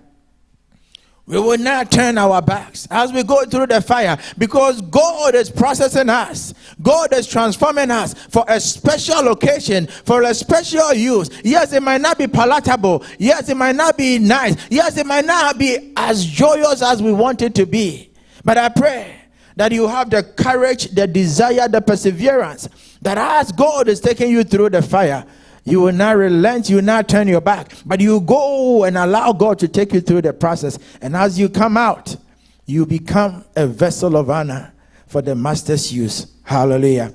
we will not turn our backs as we go through the fire, because God is processing us. God is transforming us for a special occasion, for a special use. Yes, it might not be palatable. Yes, it might not be nice. Yes, it might not be as joyous as we want it to be. But I pray that you have the courage, the desire, the perseverance, that as God is taking you through the fire, you will not relent, you will not turn your back, but you go and allow God to take you through the process. And as you come out, you become a vessel of honor for the master's use. Hallelujah.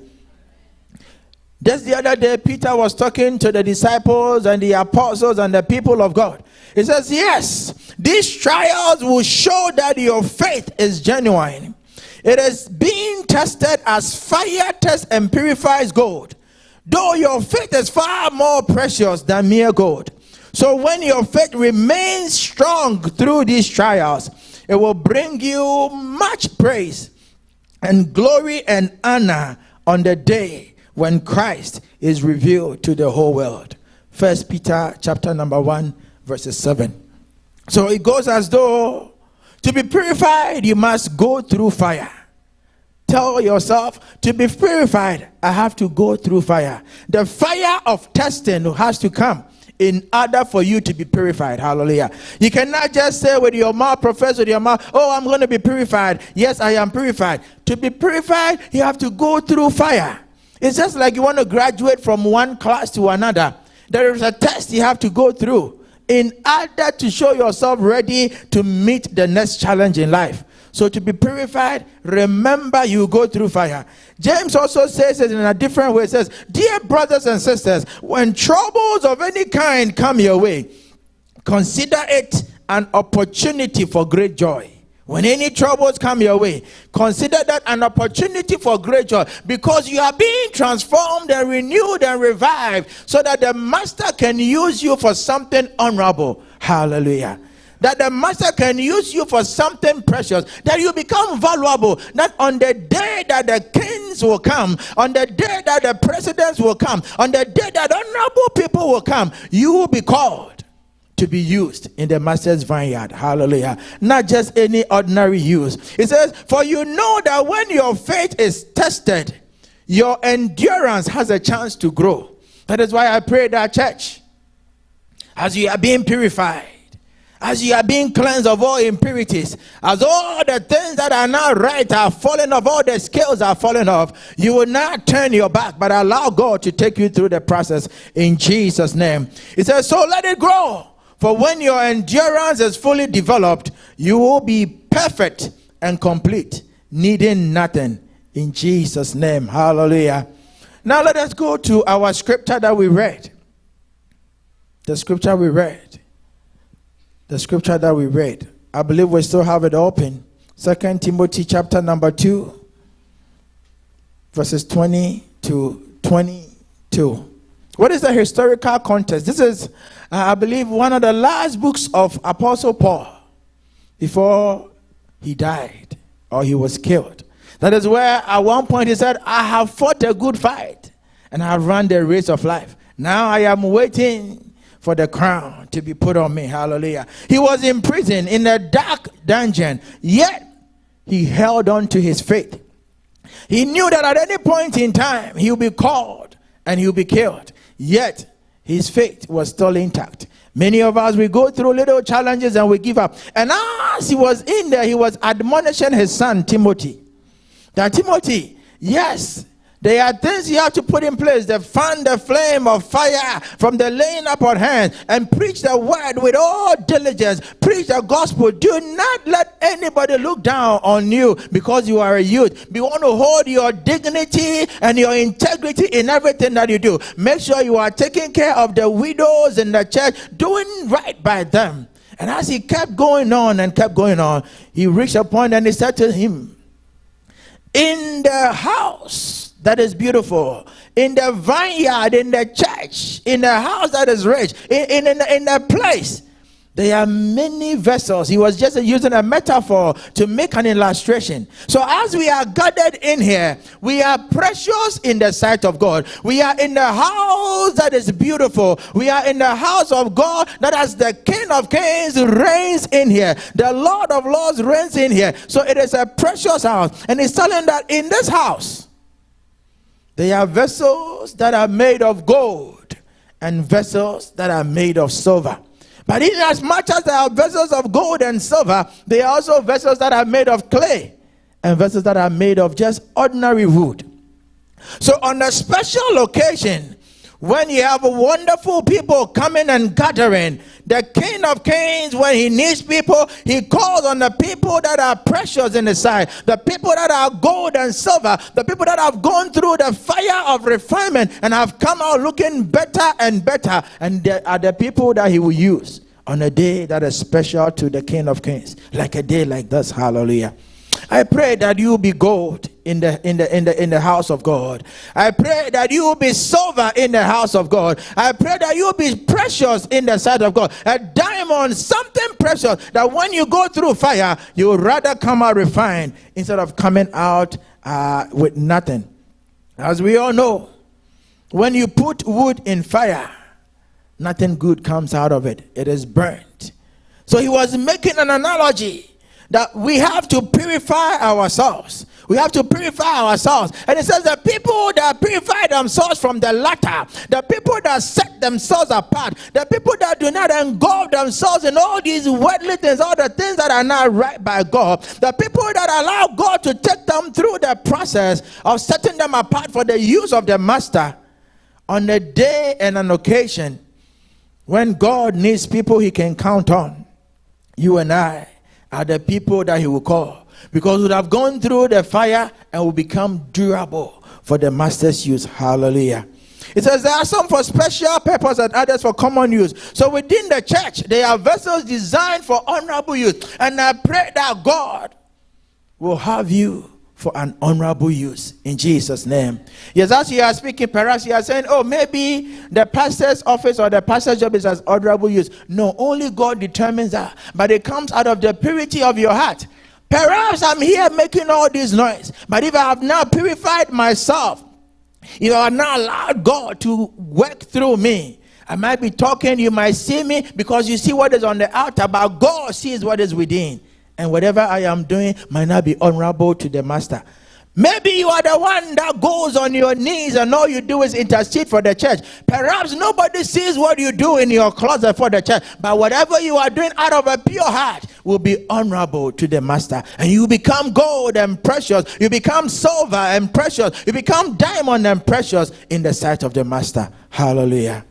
Just the other day, Peter was talking to the disciples and the apostles and the people of God. He says, yes, these trials will show that your faith is genuine. It is being tested as fire tests and purifies gold, though your faith is far more precious than mere gold. So when your faith remains strong through these trials, it will bring you much praise and glory and honor on the day when Christ is revealed to the whole world. 1 Peter chapter number 1 verses 7. So it goes as though to be purified, you must go through fire. Tell yourself, to be purified, I have to go through fire. The fire of testing has to come in order for you to be purified. Hallelujah. You cannot just say with your mouth, profess with your mouth, oh, I'm going to be purified. Yes, I am purified. To be purified, you have to go through fire. It's just like you want to graduate from one class to another. There is a test you have to go through in order to show yourself ready to meet the next challenge in life. So to be purified, remember you go through fire. James also says it in a different way. It says, dear brothers and sisters, when troubles of any kind come your way, consider it an opportunity for great joy. When any troubles come your way, consider that an opportunity for great joy, because you are being transformed and renewed and revived so that the master can use you for something honorable. Hallelujah. that the master can use you for something precious, that you become valuable, that on the day that the kings will come, on the day that the presidents will come, on the day that honorable people will come, you will be called to be used in the master's vineyard. Hallelujah. Not just any ordinary use. It says, for you know that when your faith is tested, your endurance has a chance to grow. That is why I pray that, church, as you are being purified, as you are being cleansed of all impurities, as all the things that are not right are falling off, all the scales are falling off, you will not turn your back, but allow God to take you through the process in Jesus' name. It says, so let it grow. For when your endurance is fully developed, you will be perfect and complete, needing nothing. In Jesus' name. Hallelujah. Now let us go to our scripture that we read. The scripture we read. The scripture that we read. I believe we still have it open. 2 Timothy chapter number 2, verses 20 to 22. What is the historical context? This is, I believe, one of the last books of Apostle Paul before he died or he was killed. That is where at one point he said, I have fought a good fight and I have run the race of life. Now I am waiting for the crown to be put on me. Hallelujah. He was in prison in a dark dungeon, yet he held on to his faith. He knew that at any point in time he would be called and he would be killed, yet his faith was still intact. Many of us, we go through little challenges and we give up. And as he was in there, he was admonishing his son Timothy. That Timothy, yes, there are things you have to put in place. They fan the flame of fire from the laying up on hands and preach the word with all diligence. Preach the gospel. Do not let anybody look down on you because you are a youth. You want to hold your dignity and your integrity in everything that you do. Make sure you are taking care of the widows in the church, doing right by them. And as he kept going on and kept going on, he reached a point and he said to him, in the house that is beautiful, in the vineyard, in the church, in the house that is rich, in the place, there are many vessels. He was just using a metaphor to make an illustration. So as we are gathered in here, we are precious in the sight of God. We are in the house that is beautiful. We are in the house of God that as the King of Kings reigns in here. The Lord of Lords reigns in here. So it is a precious house. And he's telling that in this house, there are vessels that are made of gold and vessels that are made of silver. But in as much as there are vessels of gold and silver, there are also vessels that are made of clay and vessels that are made of just ordinary wood. So on a special occasion, when you have wonderful people coming and gathering, the King of Kings, when he needs people, he calls on the people that are precious in his sight, the people that are gold and silver, the people that have gone through the fire of refinement and have come out looking better and better, and they are the people that he will use on a day that is special to the King of Kings, like a day like this. Hallelujah. I pray that you will be gold in the house of God. I pray that you will be silver in the house of God. I pray that you will be precious in the sight of God. A diamond, something precious, that when you go through fire, you will rather come out refined instead of coming out with nothing. As we all know, when you put wood in fire, nothing good comes out of it. It is burnt. So he was making an analogy that we have to purify ourselves. We have to purify ourselves. And it says the people that purify themselves from the latter, the people that set themselves apart, the people that do not engulf themselves in all these worldly things, all the things that are not right by God, the people that allow God to take them through the process of setting them apart for the use of the master on a day and an occasion when God needs people he can count on. You and I are the people that he will call, because we have gone through the fire and will become durable for the master's use. Hallelujah. It says there are some for special purpose and others for common use. So within the church, there are vessels designed for honorable use. And I pray that God will have you for an honorable use in Jesus' name. Yes, as you are speaking, perhaps you are saying, oh, maybe the pastor's office or the pastor's job is as honorable use. No, only God determines that. But it comes out of the purity of your heart. Perhaps I'm here making all this noise, but if I have now purified myself, if I have now allowed God to work through me, I might be talking, you might see me because you see what is on the outer, but God sees what is within. And whatever I am doing might not be honorable to the master. Maybe you are the one that goes on your knees and all you do is intercede for the church. Perhaps nobody sees what you do in your closet for the church, but whatever you are doing out of a pure heart will be honorable to the master. And you become gold and precious. You become silver and precious. You become diamond and precious in the sight of the master. Hallelujah.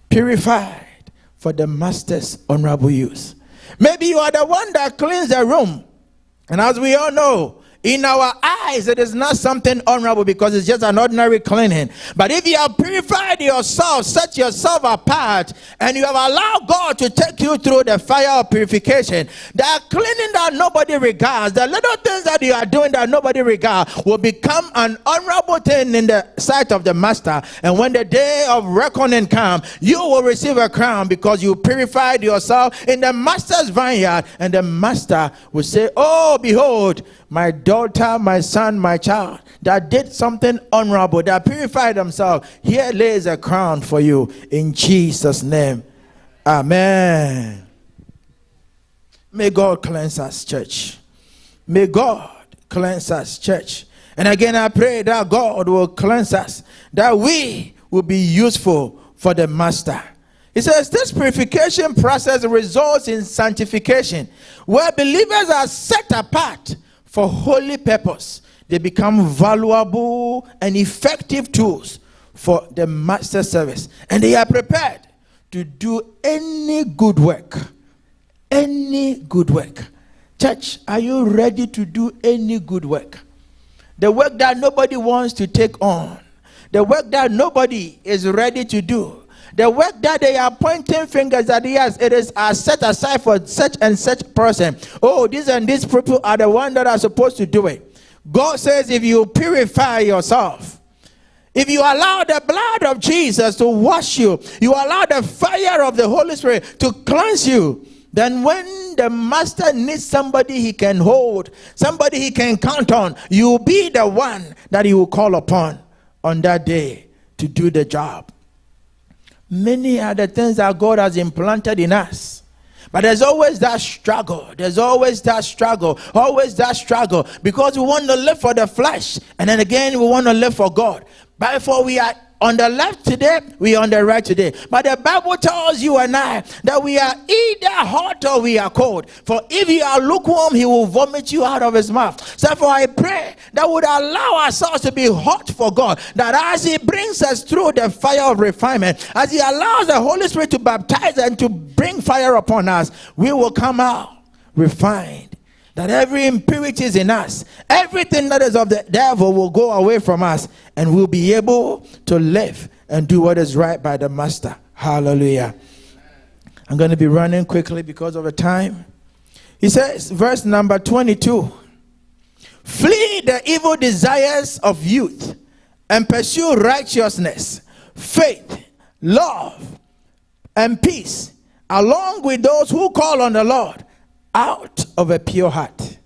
Purified for the master's honorable use. Maybe you are the one that cleans the room. And as we all know, in our eyes, it is not something honorable because it's just an ordinary cleaning. But if you have purified yourself, set yourself apart, and you have allowed God to take you through the fire of purification, that cleaning that nobody regards, the little things that you are doing that nobody regards, will become an honorable thing in the sight of the master. And when the day of reckoning comes, you will receive a crown because you purified yourself in the master's vineyard. And the master will say, oh, behold, my daughter, my son, my child, that did something honorable, that purified themselves. Here lays a crown for you in Jesus' name. Amen. May God cleanse us, church. May God cleanse us, church. And again, I pray that God will cleanse us, that we will be useful for the master. He says this purification process results in sanctification, where believers are set apart for holy purpose. They become valuable and effective tools for the master service. And they are prepared to do any good work. Any good work. Church, are you ready to do any good work? The work that nobody wants to take on. The work that nobody is ready to do. The work that they are pointing fingers at, yes, it is set aside for such and such person. Oh, these and these people are the ones that are supposed to do it. God says if you purify yourself, if you allow the blood of Jesus to wash you, you allow the fire of the Holy Spirit to cleanse you, then when the master needs somebody he can hold, somebody he can count on, you will be the one that he will call upon on that day to do the job. Many are the things that God has implanted in us. But there's always that struggle. There's always that struggle. Always that struggle. Because we want to live for the flesh. And then again, we want to live for God. But before we are on the left today, we are on the right today. But the Bible tells you and I that we are either hot or we are cold. For if you are lukewarm, he will vomit you out of his mouth. So therefore I pray that would allow ourselves to be hot for God. That as he brings us through the fire of refinement, as he allows the Holy Spirit to baptize and to bring fire upon us, we will come out refined. That every impurity is in us, everything that is of the devil will go away from us, and we'll be able to live and do what is right by the master. Hallelujah. I'm going to be running quickly because of the time. He says, verse number 22, flee the evil desires of youth and pursue righteousness, faith, love, and peace, along with those who call on the Lord out of a pure heart.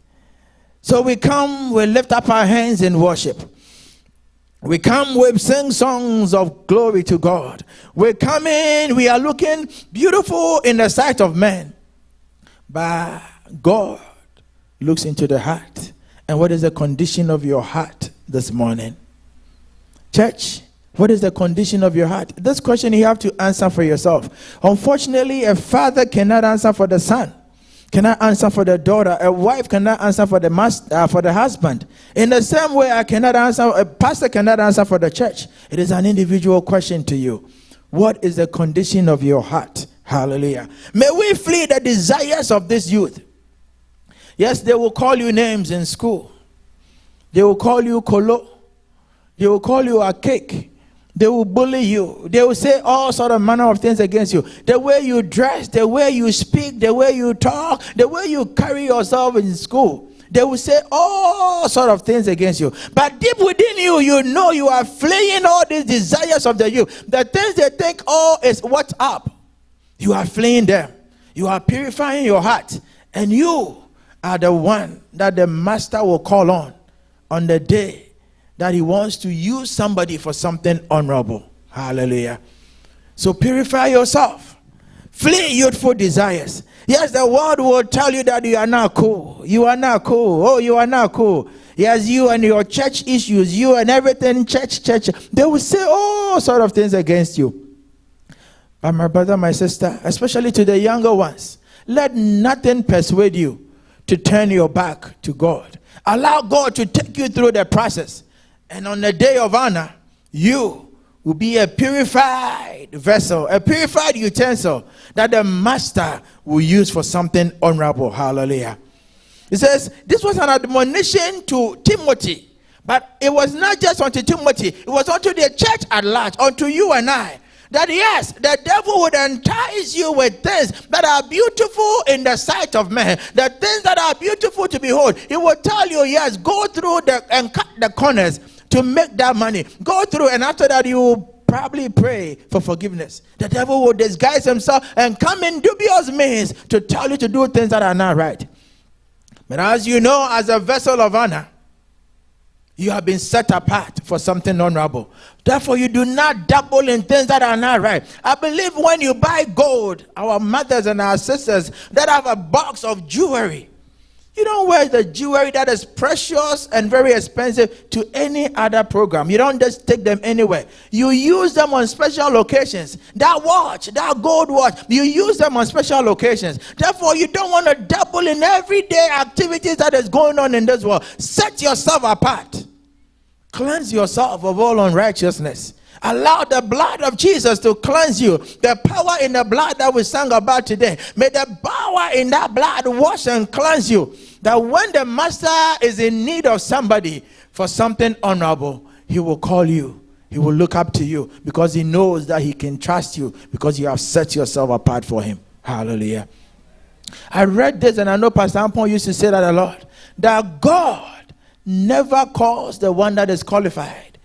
So we come, we lift up our hands in worship. We come, we sing songs of glory to God. We come in, we are looking beautiful in the sight of men. But God looks into the heart. And what is the condition of your heart this morning? Church, what is the condition of your heart? This question you have to answer for yourself. Unfortunately, a father cannot answer for the son. Cannot answer for the daughter. A wife cannot answer for the master, for the husband. In the same way, I cannot answer. A pastor cannot answer for the church. It is an individual question to you. What is the condition of your heart? Hallelujah. May we flee the desires of this youth. Yes, they will call you names in school. They will call you Kolo. They will call you a cake. They will bully you. They will say all sort of manner of things against you. The way you dress, the way you speak, the way you talk, the way you carry yourself in school. they will say all sort of things against you. But deep within you, you know you are fleeing all these desires of the youth. The things they think, is what's up. You are fleeing them. You are purifying your heart. And you are the one that the master will call on the day that he wants to use somebody for something honorable. Hallelujah. So purify yourself. Flee youthful desires. Yes, the world will tell you that you are not cool. You are not cool. Oh, you are not cool. Yes, you and your church issues, you and everything, church. They will say all sort of things against you. But my brother, my sister, especially to the younger ones, let nothing persuade you to turn your back to God. Allow God to take you through the process. And on the day of honor, you will be a purified vessel, a purified utensil that the master will use for something honorable. Hallelujah. It says, this was an admonition to Timothy, but it was not just unto Timothy, it was unto the church at large, unto you and I. That yes, the devil would entice you with things that are beautiful in the sight of man, the things that are beautiful to behold. He will tell you, yes, go through and cut the corners to make that money. Go through, and after that you will probably pray for forgiveness. The devil will disguise himself and come in dubious means to tell you to do things that are not right. But as you know, as a vessel of honor, you have been set apart for something honorable. Therefore, you do not dabble in things that are not right. I believe when you buy gold, our mothers and our sisters that have a box of jewelry, you don't wear the jewelry that is precious and very expensive to any other program. You don't just take them anywhere. You use them on special occasions. That watch, that gold watch, you use them on special occasions. Therefore, you don't want to dabble in everyday activities that is going on in this world. Set yourself apart. Cleanse yourself of all unrighteousness. Allow the blood of Jesus to cleanse you. The power in the blood that we sang about today. May the power in that blood wash and cleanse you. That when the master is in need of somebody for something honorable, he will call you. He will look up to you because he knows that he can trust you because you have set yourself apart for him. Hallelujah. I read this and I know Pastor Ampon used to say that a lot. That God never calls the one that is qualified.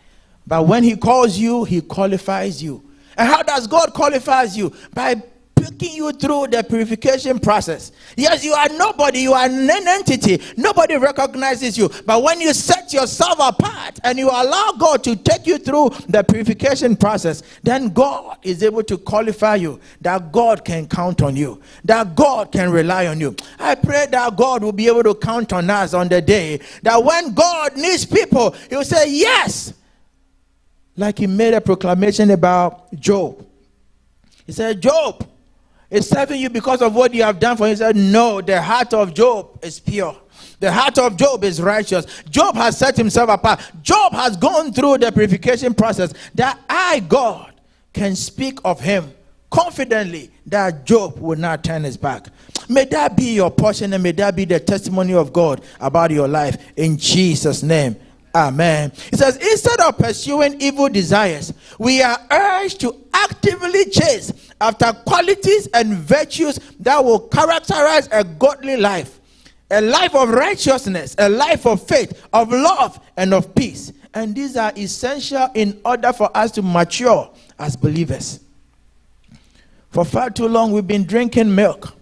But when he calls you, he qualifies you. And how does God qualify you? By picking you through the purification process. Yes, you are nobody, you are an entity. Nobody recognizes you. But when you set yourself apart and you allow God to take you through the purification process, then God is able to qualify you. That God can count on you. That God can rely on you. I pray that God will be able to count on us on the day that when God needs people, he will say yes. Like he made a proclamation about Job. He said, Job is serving you because of what you have done for him. He said, no, the heart of Job is pure. The heart of Job is righteous. Job has set himself apart. Job has gone through the purification process that I, God, can speak of him confidently that Job will not turn his back. May that be your portion and may that be the testimony of God about your life in Jesus' name. Amen. It says, instead of pursuing evil desires, we are urged to actively chase after qualities and virtues that will characterize a godly life. A life of righteousness, a life of faith, of love, and of peace. And these are essential in order for us to mature as believers. For far too long, we've been drinking milk.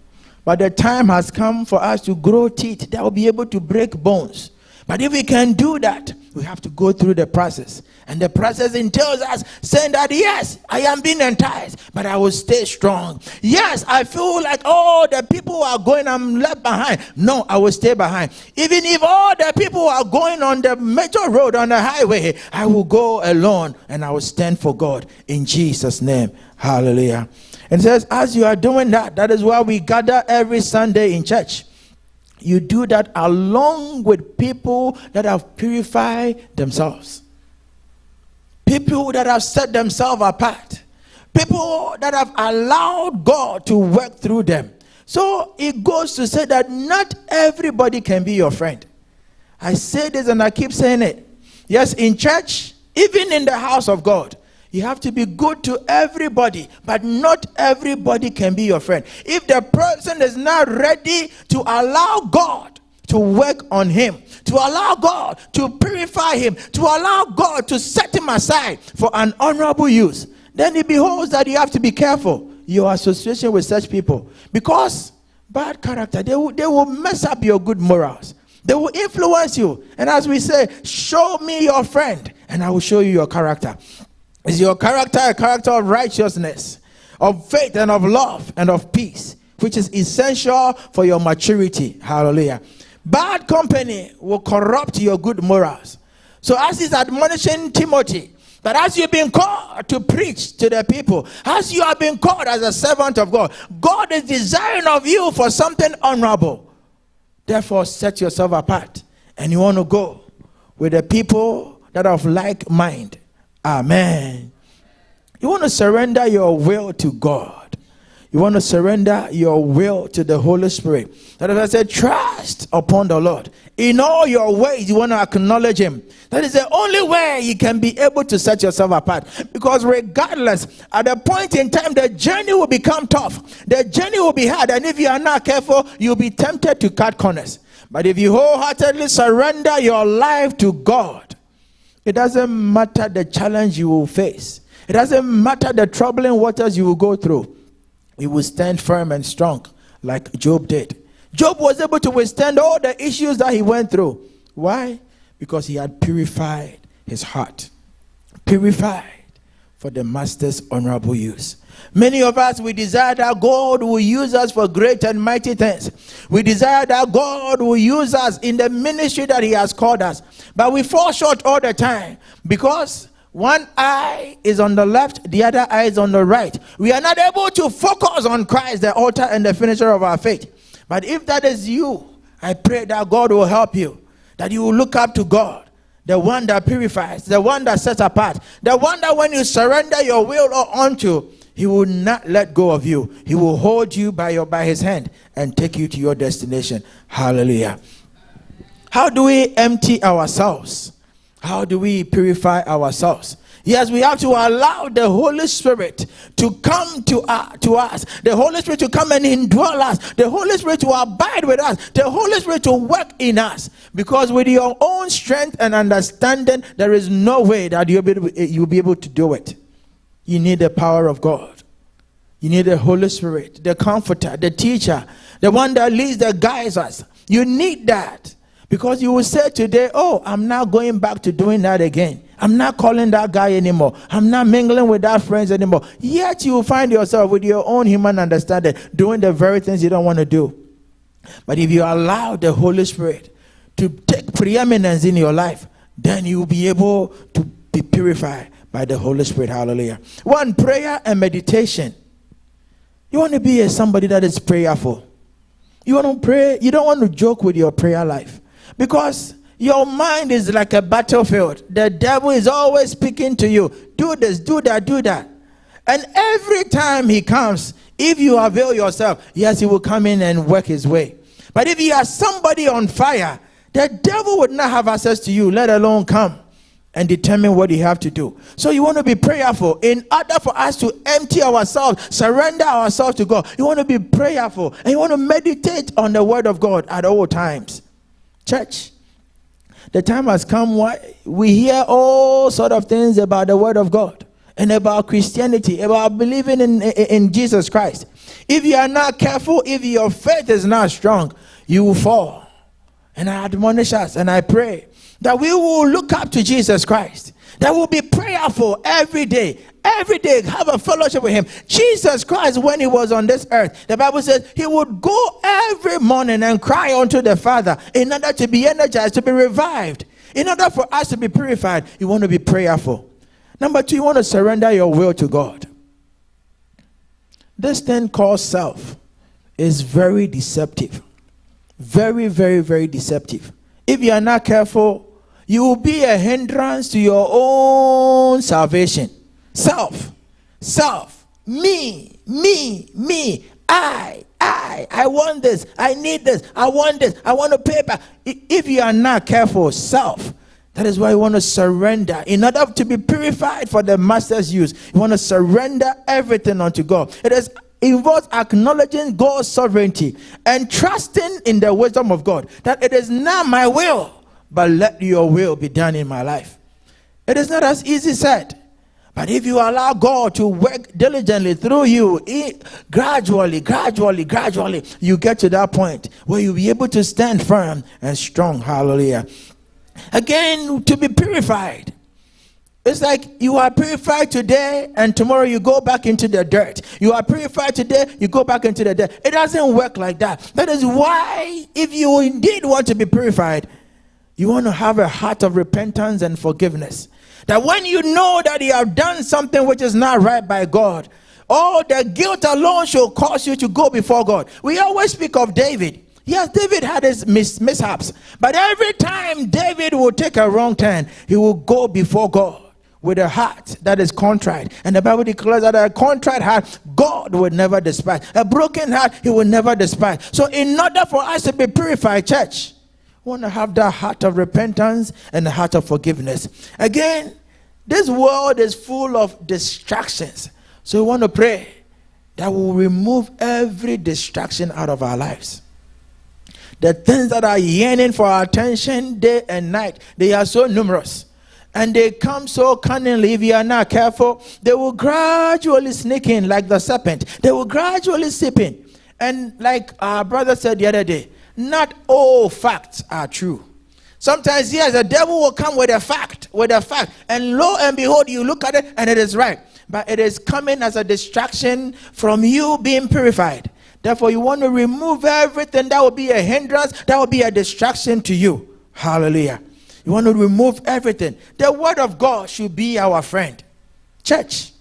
But the time has come for us to grow teeth that will be able to break bones. But if we can do that, we have to go through the process. And the process entails us saying that, yes, I am being enticed, but I will stay strong. Yes, I feel like, oh, the people are going, I'm left behind. No, I will stay behind. Even if all the people are going on the major road, on the highway, I will go alone and I will stand for God in Jesus' name. Hallelujah. And it says, as you are doing that, that is why we gather every Sunday in church. You do that along with people that have purified themselves. People that have set themselves apart. People that have allowed God to work through them. So it goes to say that not everybody can be your friend. I say this and I keep saying it. Yes, in church, even in the house of God, you have to be good to everybody, but not everybody can be your friend. If the person is not ready to allow God to work on him, to allow God to purify him, to allow God to set him aside for an honorable use, then it beholds that you have to be careful your association with such people, because bad character, they will mess up your good morals. They will influence you. And as we say, show me your friend and I will show you your character. Is your character a character of righteousness, of faith and of love and of peace, which is essential for your maturity? Hallelujah. Bad company will corrupt your good morals. So as he's admonishing Timothy, that as you've been called to preach to the people, as you have been called as a servant of God, God is desiring of you for something honorable. Therefore, set yourself apart. And you want to go with the people that are of like mind. Amen. You want to surrender your will to God. You want to surrender your will to the Holy Spirit. That is why I said, trust upon the Lord. In all your ways, you want to acknowledge him. That is the only way you can be able to set yourself apart. Because regardless, at a point in time, the journey will become tough. The journey will be hard. And if you are not careful, you'll be tempted to cut corners. But if you wholeheartedly surrender your life to God, it doesn't matter the challenge you will face. It doesn't matter the troubling waters you will go through. You will stand firm and strong like Job did. Job was able to withstand all the issues that he went through. Why? Because he had purified his heart. Purified for the master's honorable use. Many of us, we desire that God will use us for great and mighty things. We desire that God will use us in the ministry that he has called us. But we fall short all the time because one eye is on the left, the other eye is on the right. We are not able to focus on Christ, the author and the finisher of our faith. But if that is you, I pray that God will help you, that you will look up to God, the one that purifies, the one that sets apart, the one that when you surrender your will unto, he will not let go of you. He will hold you by his hand and take you to your destination. Hallelujah. How do we empty ourselves? How do we purify ourselves? Yes, we have to allow the Holy Spirit to come to us. The Holy Spirit to come and indwell us. The Holy Spirit to abide with us. The Holy Spirit to work in us. Because with your own strength and understanding, there is no way that you'll be able to do it. You need the power of God. You need the Holy Spirit, the comforter, the teacher, the one that leads, that guides us. You need that. Because you will say today, oh, I'm not going back to doing that again. I'm not calling that guy anymore. I'm not mingling with that friends anymore. Yet you will find yourself with your own human understanding doing the very things you don't want to do. But if you allow the Holy Spirit to take preeminence in your life, then you will be able to be purified by the Holy Spirit. Hallelujah. One, prayer and meditation. You want to be somebody that is prayerful. You want to pray. You don't want to joke with your prayer life. Because your mind is like a battlefield. The devil is always speaking to you. Do this, do that, do that. And every time he comes, if you avail yourself, yes, he will come in and work his way. But if you are somebody on fire, the devil would not have access to you, let alone come and determine what you have to do. So you want to be prayerful. In order for us to empty ourselves, surrender ourselves to God, you want to be prayerful. And you want to meditate on the word of God at all times. Church, the time has come where we hear all sort of things about the word of God and about Christianity, about believing in Jesus Christ. If you are not careful, if your faith is not strong, you will fall. And I admonish us and I pray that we will look up to Jesus Christ, that will be prayerful every day, have a fellowship with him. Jesus Christ, when he was on this earth, the Bible says he would go every morning and cry unto the Father in order to be energized, to be revived. In order for us to be purified, you want to be prayerful. Number two, you want to surrender your will to God. This thing called self is very deceptive. Very, very, very deceptive. If you are not careful, you will be a hindrance to your own salvation. Self, me, I want this, I need this, I want this, I want to pay back. If you are not careful, self, that is why you want to surrender. In order to be purified for the master's use, you want to surrender everything unto God. It is involves acknowledging God's sovereignty and trusting in the wisdom of God, that it is not my will, but let your will be done in my life. It is not as easy said, but if you allow God to work diligently through you, gradually, you get to that point where you'll be able to stand firm and strong. Hallelujah. Again, to be purified. It's like you are purified today and tomorrow you go back into the dirt. You are purified today, you go back into the dirt. It doesn't work like that. That is why, if you indeed want to be purified, you want to have a heart of repentance and forgiveness. That when you know that you have done something which is not right by God, all the guilt alone should cause you to go before God. We always speak of David. Yes, David had his mishaps. But every time David will take a wrong turn, he will go before God with a heart that is contrite. And the Bible declares that a contrite heart, God will never despise. A broken heart, he will never despise. So in order for us to be purified, church, we want to have that heart of repentance and the heart of forgiveness. Again, this world is full of distractions. So we want to pray that we will remove every distraction out of our lives. The things that are yearning for our attention day and night, they are so numerous. And they come so cunningly. If you are not careful, they will gradually sneak in like the serpent. They will gradually seep in. And like our brother said the other day, not all facts are true. Sometimes, yes, the devil will come with a fact, and lo and behold, you look at it and it is right. But it is coming as a distraction from you being purified. Therefore, you want to remove everything that will be a hindrance, that will be a distraction to you. Hallelujah. You want to remove everything. The word of God should be our friend. Church,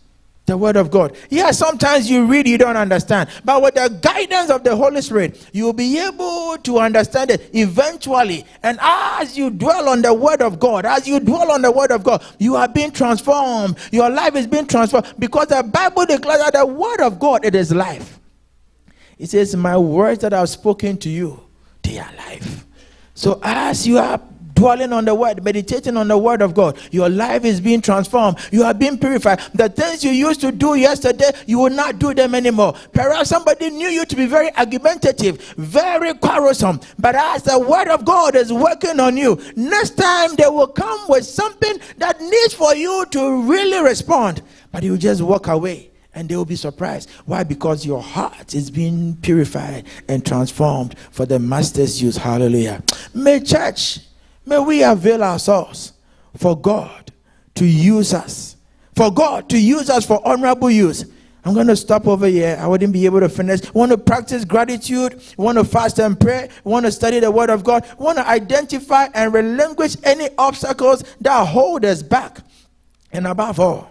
the word of God. Yeah, sometimes you read, you don't understand. But with the guidance of the Holy Spirit, you will be able to understand it eventually. And as you dwell on the word of God, you are being transformed. Your life is being transformed. Because the Bible declares that the word of God, it is life. It says, my words that I have spoken to you, they are life. So as you are dwelling on the word, meditating on the word of God, your life is being transformed. You are being purified. The things you used to do yesterday, you will not do them anymore. Perhaps somebody knew you to be very argumentative, very quarrelsome. But as the word of God is working on you, next time they will come with something that needs for you to really respond. But you just walk away. And they will be surprised. Why? Because your heart is being purified and transformed for the master's use. Hallelujah. May we avail ourselves for God to use us. For God to use us for honorable use. I'm going to stop over here. I wouldn't be able to finish. We want to practice gratitude. We want to fast and pray. We want to study the word of God. We want to identify and relinquish any obstacles that hold us back. And above all,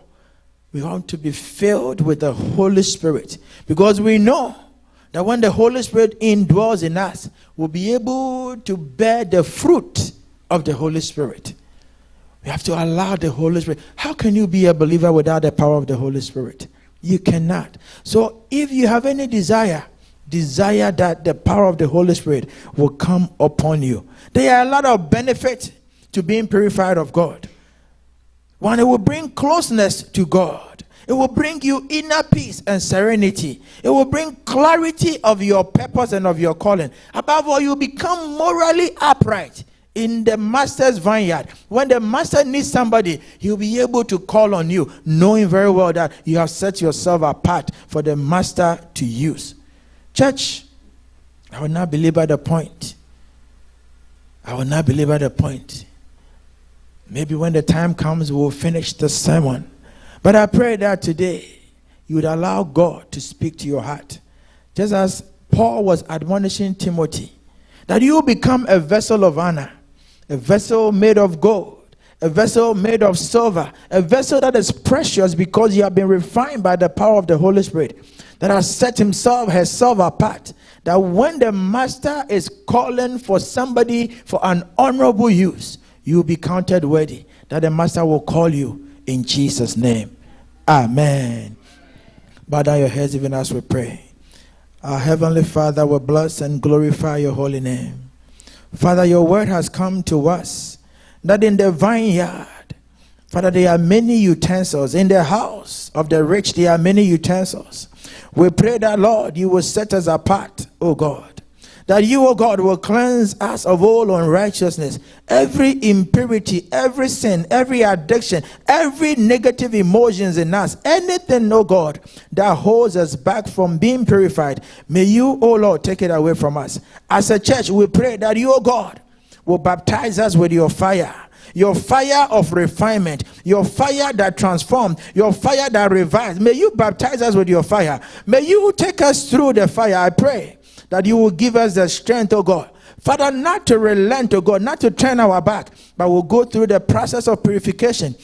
we want to be filled with the Holy Spirit, because we know that when the Holy Spirit indwells in us, we'll be able to bear the fruit of the Holy Spirit. We have to allow the Holy Spirit. How can you be a believer without the power of the Holy Spirit? You cannot. So if you have any desire that the power of the Holy Spirit will come upon you. There are a lot of benefits to being purified of God. One, it will bring closeness to God. It will bring you inner peace and serenity. It will bring clarity of your purpose and of your calling. Above all, you become morally upright in the master's vineyard. When the master needs somebody, he'll be able to call on you, knowing very well that you have set yourself apart for the master to use. Church, I will not belabor the point. Maybe when the time comes, we'll finish the sermon. But I pray that today you would allow God to speak to your heart. Just as Paul was admonishing Timothy, that you become a vessel of honor, a vessel made of gold, a vessel made of silver, a vessel that is precious because you have been refined by the power of the Holy Spirit, that has set herself apart. That when the master is calling for somebody for an honorable use, you will be counted worthy, that the master will call you in Jesus' name. Amen. Bow down your heads even as we pray. Our Heavenly Father, we bless and glorify your holy name. Father, your word has come to us that in the vineyard Father, there are many utensils in the house of the rich. There are many utensils. We pray that, Lord, you will set us apart, O God. That you, O God, will cleanse us of all unrighteousness, every impurity, every sin, every addiction, every negative emotions in us, anything, O God, that holds us back from being purified. May you, O Lord, take it away from us. As a church, we pray that you, O God, will baptize us with your fire of refinement, your fire that transforms, your fire that revives. May you baptize us with your fire. May you take us through the fire. I pray that you will give us the strength, oh God. Father, not to relent, oh God, not to turn our back, but we'll go through the process of purification,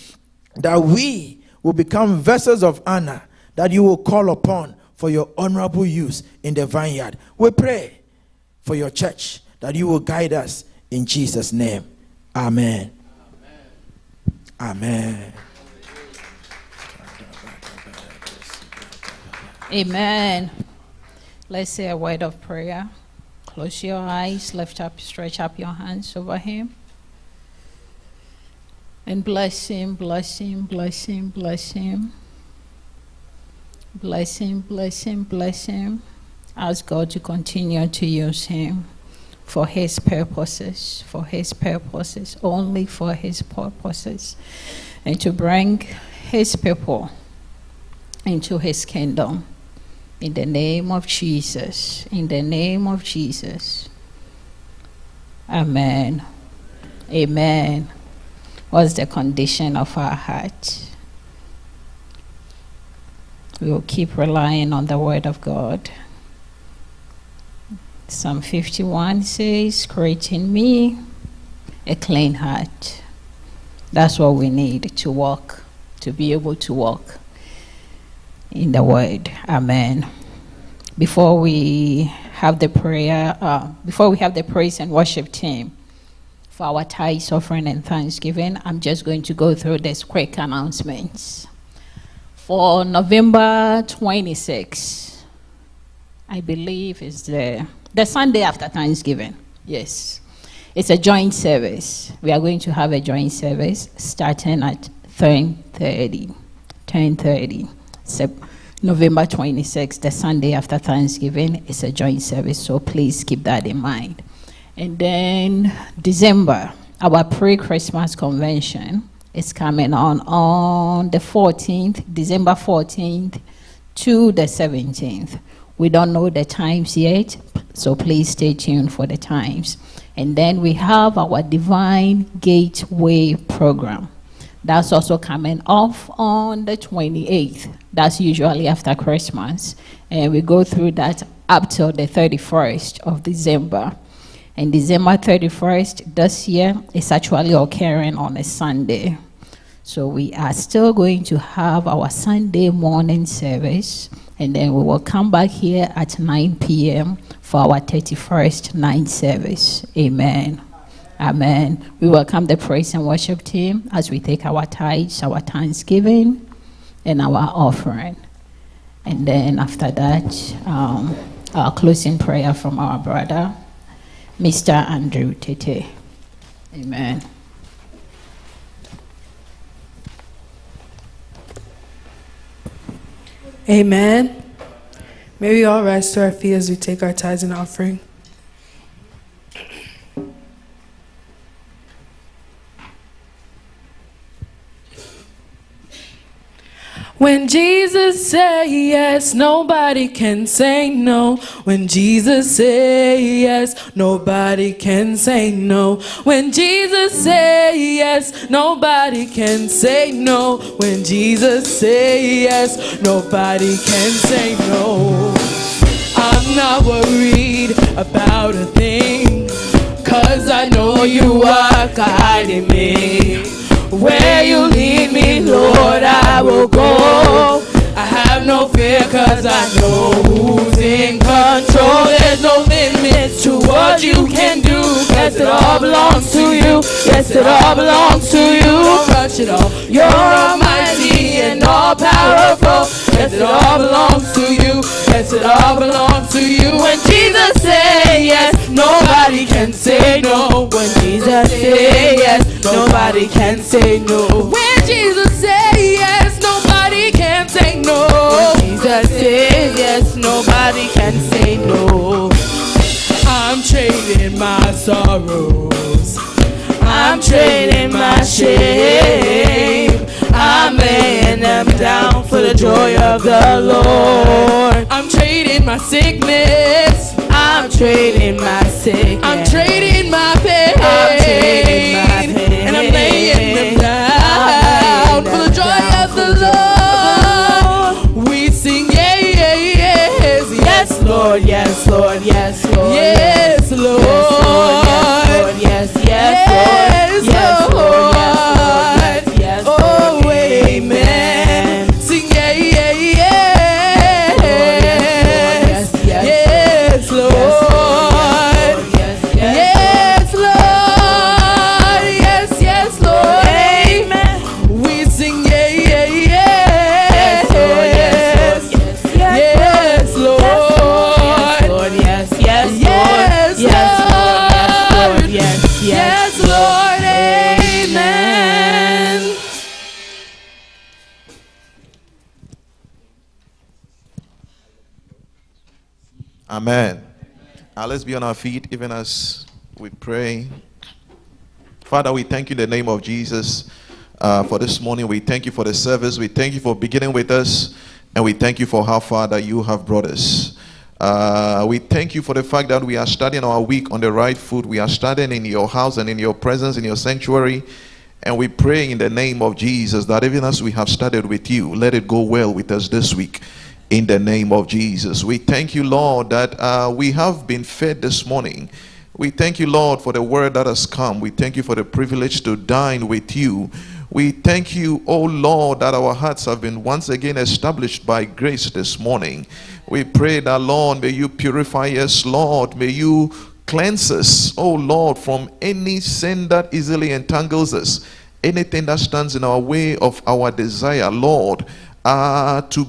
that we will become vessels of honor, that you will call upon for your honorable use in the vineyard. We pray for your church, that you will guide us in Jesus' name. Amen. Amen. Amen. Let's say a word of prayer. Close your eyes, stretch up your hands over him. And bless him, bless him, bless him, bless him. Bless him, bless him, bless him. Ask God to continue to use him for his purposes, only for his purposes, and to bring his people into his kingdom. In the name of Jesus. In the name of Jesus. Amen. Amen. What's the condition of our heart? We will keep relying on the word of God. Psalm 51 says, create in me a clean heart. That's what we need to walk, to be able to walk in the word. Amen. Before we have the praise and worship team for our tithes, offering, and thanksgiving, I'm just going to go through these quick announcements. For November 26, I believe is the Sunday after Thanksgiving. Yes. It's a joint service. We are going to have a joint service starting at 10:30. November 26th, the Sunday after Thanksgiving, is a joint service, so please keep that in mind. And then December, our pre-Christmas convention is coming on the 14th, December 14th to the 17th. We don't know the times yet, so please stay tuned for the times. And then we have our Divine Gateway program. That's also coming off on the 28th. That's usually after Christmas. And we go through that up till the 31st of December. And December 31st this year is actually occurring on a Sunday. So we are still going to have our Sunday morning service. And then we will come back here at 9 p.m. for our 31st night service. Amen. Amen. We welcome the praise and worship team as we take our tithes, our thanksgiving, and our offering. And then after that, our closing prayer from our brother, Mr. Andrew Tete. Amen. Amen. May we all rise to our feet as we take our tithes and offering. When Jesus say yes, nobody can say no. When Jesus say yes, nobody can say no. When Jesus say yes, nobody can say no. When Jesus say yes, nobody can say no. I'm not worried about a thing, 'cause I know you are guiding me. Where you lead me, Lord, I will go. I have no fear, 'cause I know who's in control. There's no limits to what you can do. Yes, it all belongs to you. Yes, it all belongs to you. Don't rush it all. You're almighty and all powerful. Yes, it all belongs to you. Yes, it all belongs to you. When Jesus say yes, nobody can say no. When Jesus say yes, nobody can say no. When Jesus say yes, nobody can say no. When Jesus say yes, nobody can say no. I'm trading my sorrows, I'm trading my shame, I'm laying them down for the joy of the Lord. I'm trading my sickness, I'm trading my sickness, I'm trading my pain, I'm trading my pain, and I'm laying them down for the joy of the Lord. We sing yes, yes, Lord, yes, Lord, yes, Lord, yes, Lord, yes, yes, Lord, yes, Lord, yes, Lord, oh, amen. Sing yes, yes, Lord, yes, Lord, yes, Lord, amen. We sing yes, yes, Lord. Yes, Lord, amen. Amen. Now let's be on our feet even as we pray. Father, we thank you in the name of Jesus for this morning. We thank you for the service. We thank you for beginning with us. And we thank you for how far that you have brought us. We thank you for the fact that we are starting our week on the right foot. We are starting in your house and in your presence, in your sanctuary. And we pray in the name of Jesus that even as we have started with you, let it go well with us this week in the name of Jesus. We thank you, Lord, that we have been fed this morning. We thank you, Lord, for the word that has come. We thank you for the privilege to dine with you. We thank you, oh Lord, that our hearts have been once again established by grace this morning. We pray that, Lord, may you purify us, Lord. May you cleanse us, oh Lord, from any sin that easily entangles us, anything that stands in our way of our desire, Lord, to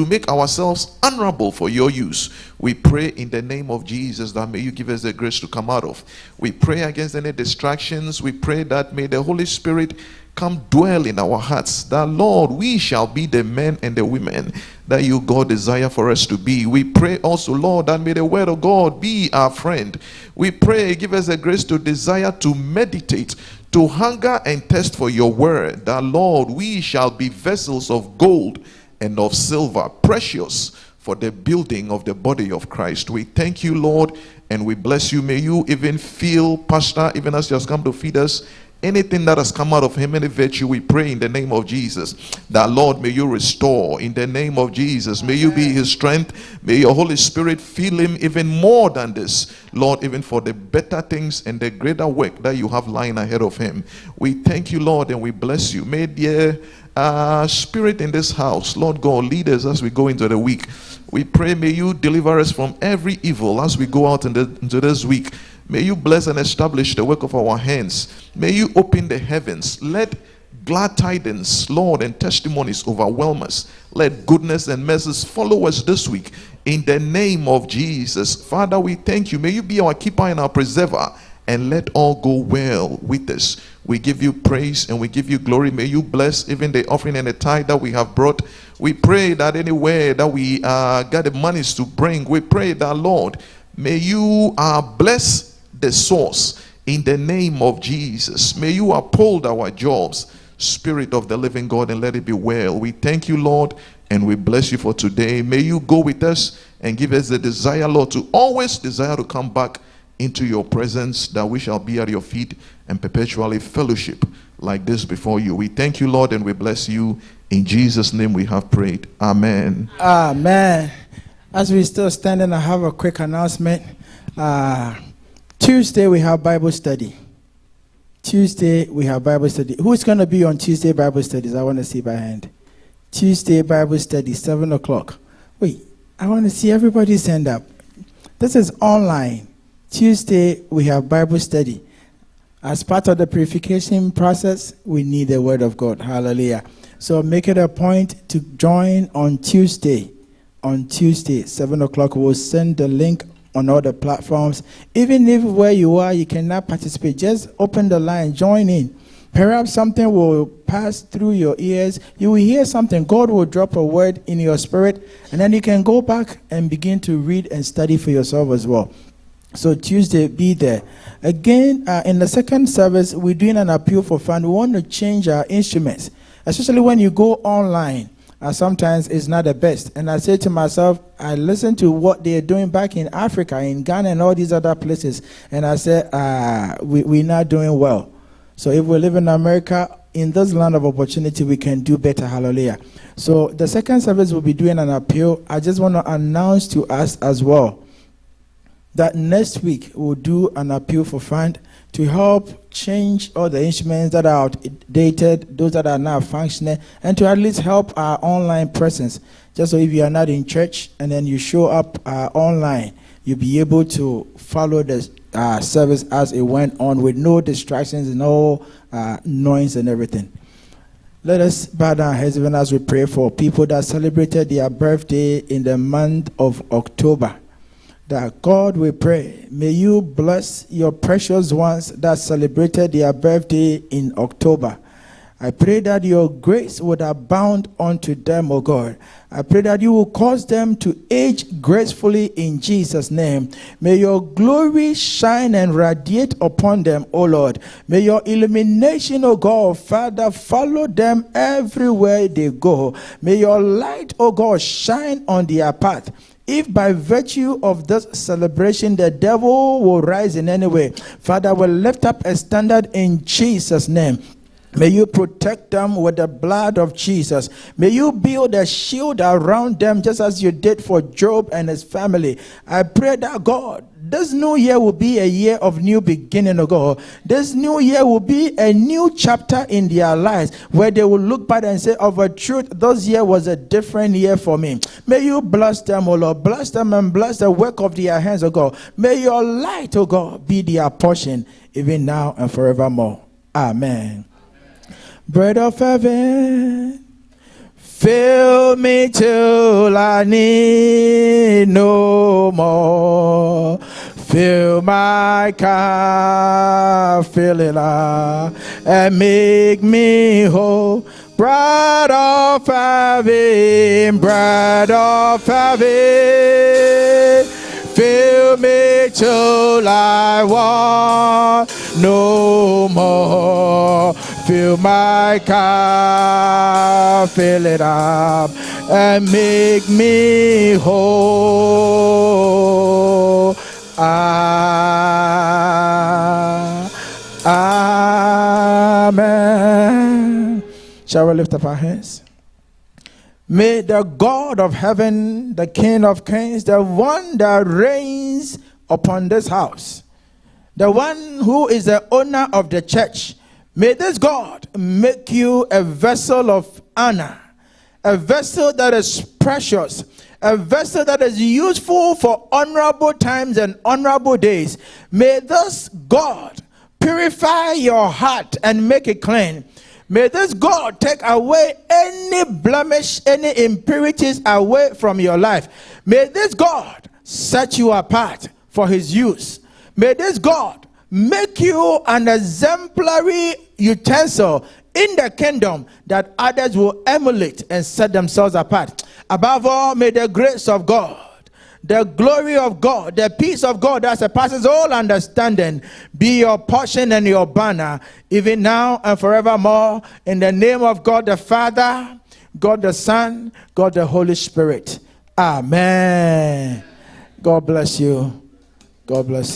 make ourselves honorable for your use. We pray in the name of Jesus that may you give us the grace to come out of. We pray against any distractions. We pray that may the Holy Spirit come dwell in our hearts, that Lord, we shall be the men and the women that you, God, desire for us to be. We pray also, Lord, that may the word of God be our friend. We pray, give us the grace to desire to meditate, to hunger and thirst for your word, that Lord, we shall be vessels of gold and of silver, precious for the building of the body of Christ. We thank you, Lord, and we bless you. May you even feel, Pastor, even as he has come to feed us, anything that has come out of him, any virtue, we pray in the name of Jesus that, Lord, may you restore in the name of Jesus. May you be his strength. May your Holy Spirit fill him even more than this, Lord, even for the better things and the greater work that you have lying ahead of him. We thank you, Lord, and we bless you. May the Spirit in this house, Lord God, lead us as we go into the week. We pray, may you deliver us from every evil as we go out into this week. May you bless and establish the work of our hands. May you open the heavens. Let glad tidings, Lord, and testimonies overwhelm us. Let goodness and mercies follow us this week in the name of Jesus. Father, we thank you. May you be our keeper and our preserver, and let all go well with us. We give you praise and we give you glory. May you bless even the offering and the tithe that we have brought. We pray that anywhere that we got the monies to bring, we pray that, Lord, may you bless the source in the name of Jesus. May you uphold our jobs, Spirit of the living God, and let it be well. We thank you, Lord, and we bless you for today. May you go with us and give us the desire, Lord, to always desire to come back into your presence, that we shall be at your feet and perpetually fellowship like this before you. We thank you, Lord, and we bless you. In Jesus' name we have prayed. Amen. Amen. As we still standing, I have a quick announcement. Tuesday we have Bible study. Tuesday we have Bible study. Who's going to be on Tuesday Bible studies? I want to see by hand. Tuesday Bible study, 7 o'clock. Wait, I want to see everybody stand up. This is online. Tuesday we have Bible study. As part of the purification process, we need the word of God. Hallelujah. So make it a point to join on Tuesday. On Tuesday, 7 o'clock, we'll send the link on all the platforms. Even if where you are, you cannot participate, just open the line, join in. Perhaps something will pass through your ears. You will hear something. God will drop a word in your spirit, and then you can go back and begin to read and study for yourself as well. So Tuesday, be there. Again, in the second service, we're doing an appeal for fund. We want to change our instruments, especially when you go online. Sometimes it's not the best. And I say to myself, I listen to what they're doing back in Africa, in Ghana, and all these other places, and I say, we're not doing well. So if we live in America, in this land of opportunity, we can do better. Hallelujah. So the second service will be doing an appeal. I just want to announce to us as well that next week we'll do an appeal for fund to help change all the instruments that are outdated, those that are now functioning, and to at least help our online presence. Just so if you are not in church and then you show up online, you'll be able to follow the service as it went on with no distractions, no noise and everything. Let us bow down our heads even as we pray for people that celebrated their birthday in the month of October. That God, we pray, may you bless your precious ones that celebrated their birthday in October. I pray that your grace would abound unto them, O God. I pray that you will cause them to age gracefully in Jesus' name. May your glory shine and radiate upon them, O Lord. May your illumination, O God, Father, follow them everywhere they go. May your light, O God, shine on their path. If by virtue of this celebration the devil will rise in any way, Father, will lift up a standard in Jesus' name. May you protect them with the blood of Jesus. May you build a shield around them just as you did for Job and his family. I pray that, God, this new year will be a year of new beginning, oh God. This new year will be a new chapter in their lives where they will look back and say, of a truth, this year was a different year for me. May you bless them, oh Lord. Bless them and bless the work of their hands, oh God. May your light, oh God, be their portion even now and forevermore. Amen. Bread of heaven, fill me till I need no more. Fill my cup, fill it up, and make me whole. Bread of heaven, fill me till I want no more. Fill my cup, fill it up, and make me whole. Amen. Shall we lift up our hands? May the God of heaven, the King of kings, the one that reigns upon this house, the one who is the owner of the church, may this God make you a vessel of honor, a vessel that is precious, a vessel that is useful for honorable times and honorable days. May this God purify your heart and make it clean. May this God take away any blemish, any impurities away from your life. May this God set you apart for his use. May this God make you an exemplary utensil in the kingdom that others will emulate and set themselves apart. Above all, may the grace of God, the glory of God, the peace of God that surpasses all understanding be your portion and your banner, even now and forevermore, in the name of God the Father, God the Son, God the Holy Spirit. Amen. God bless you. God bless you.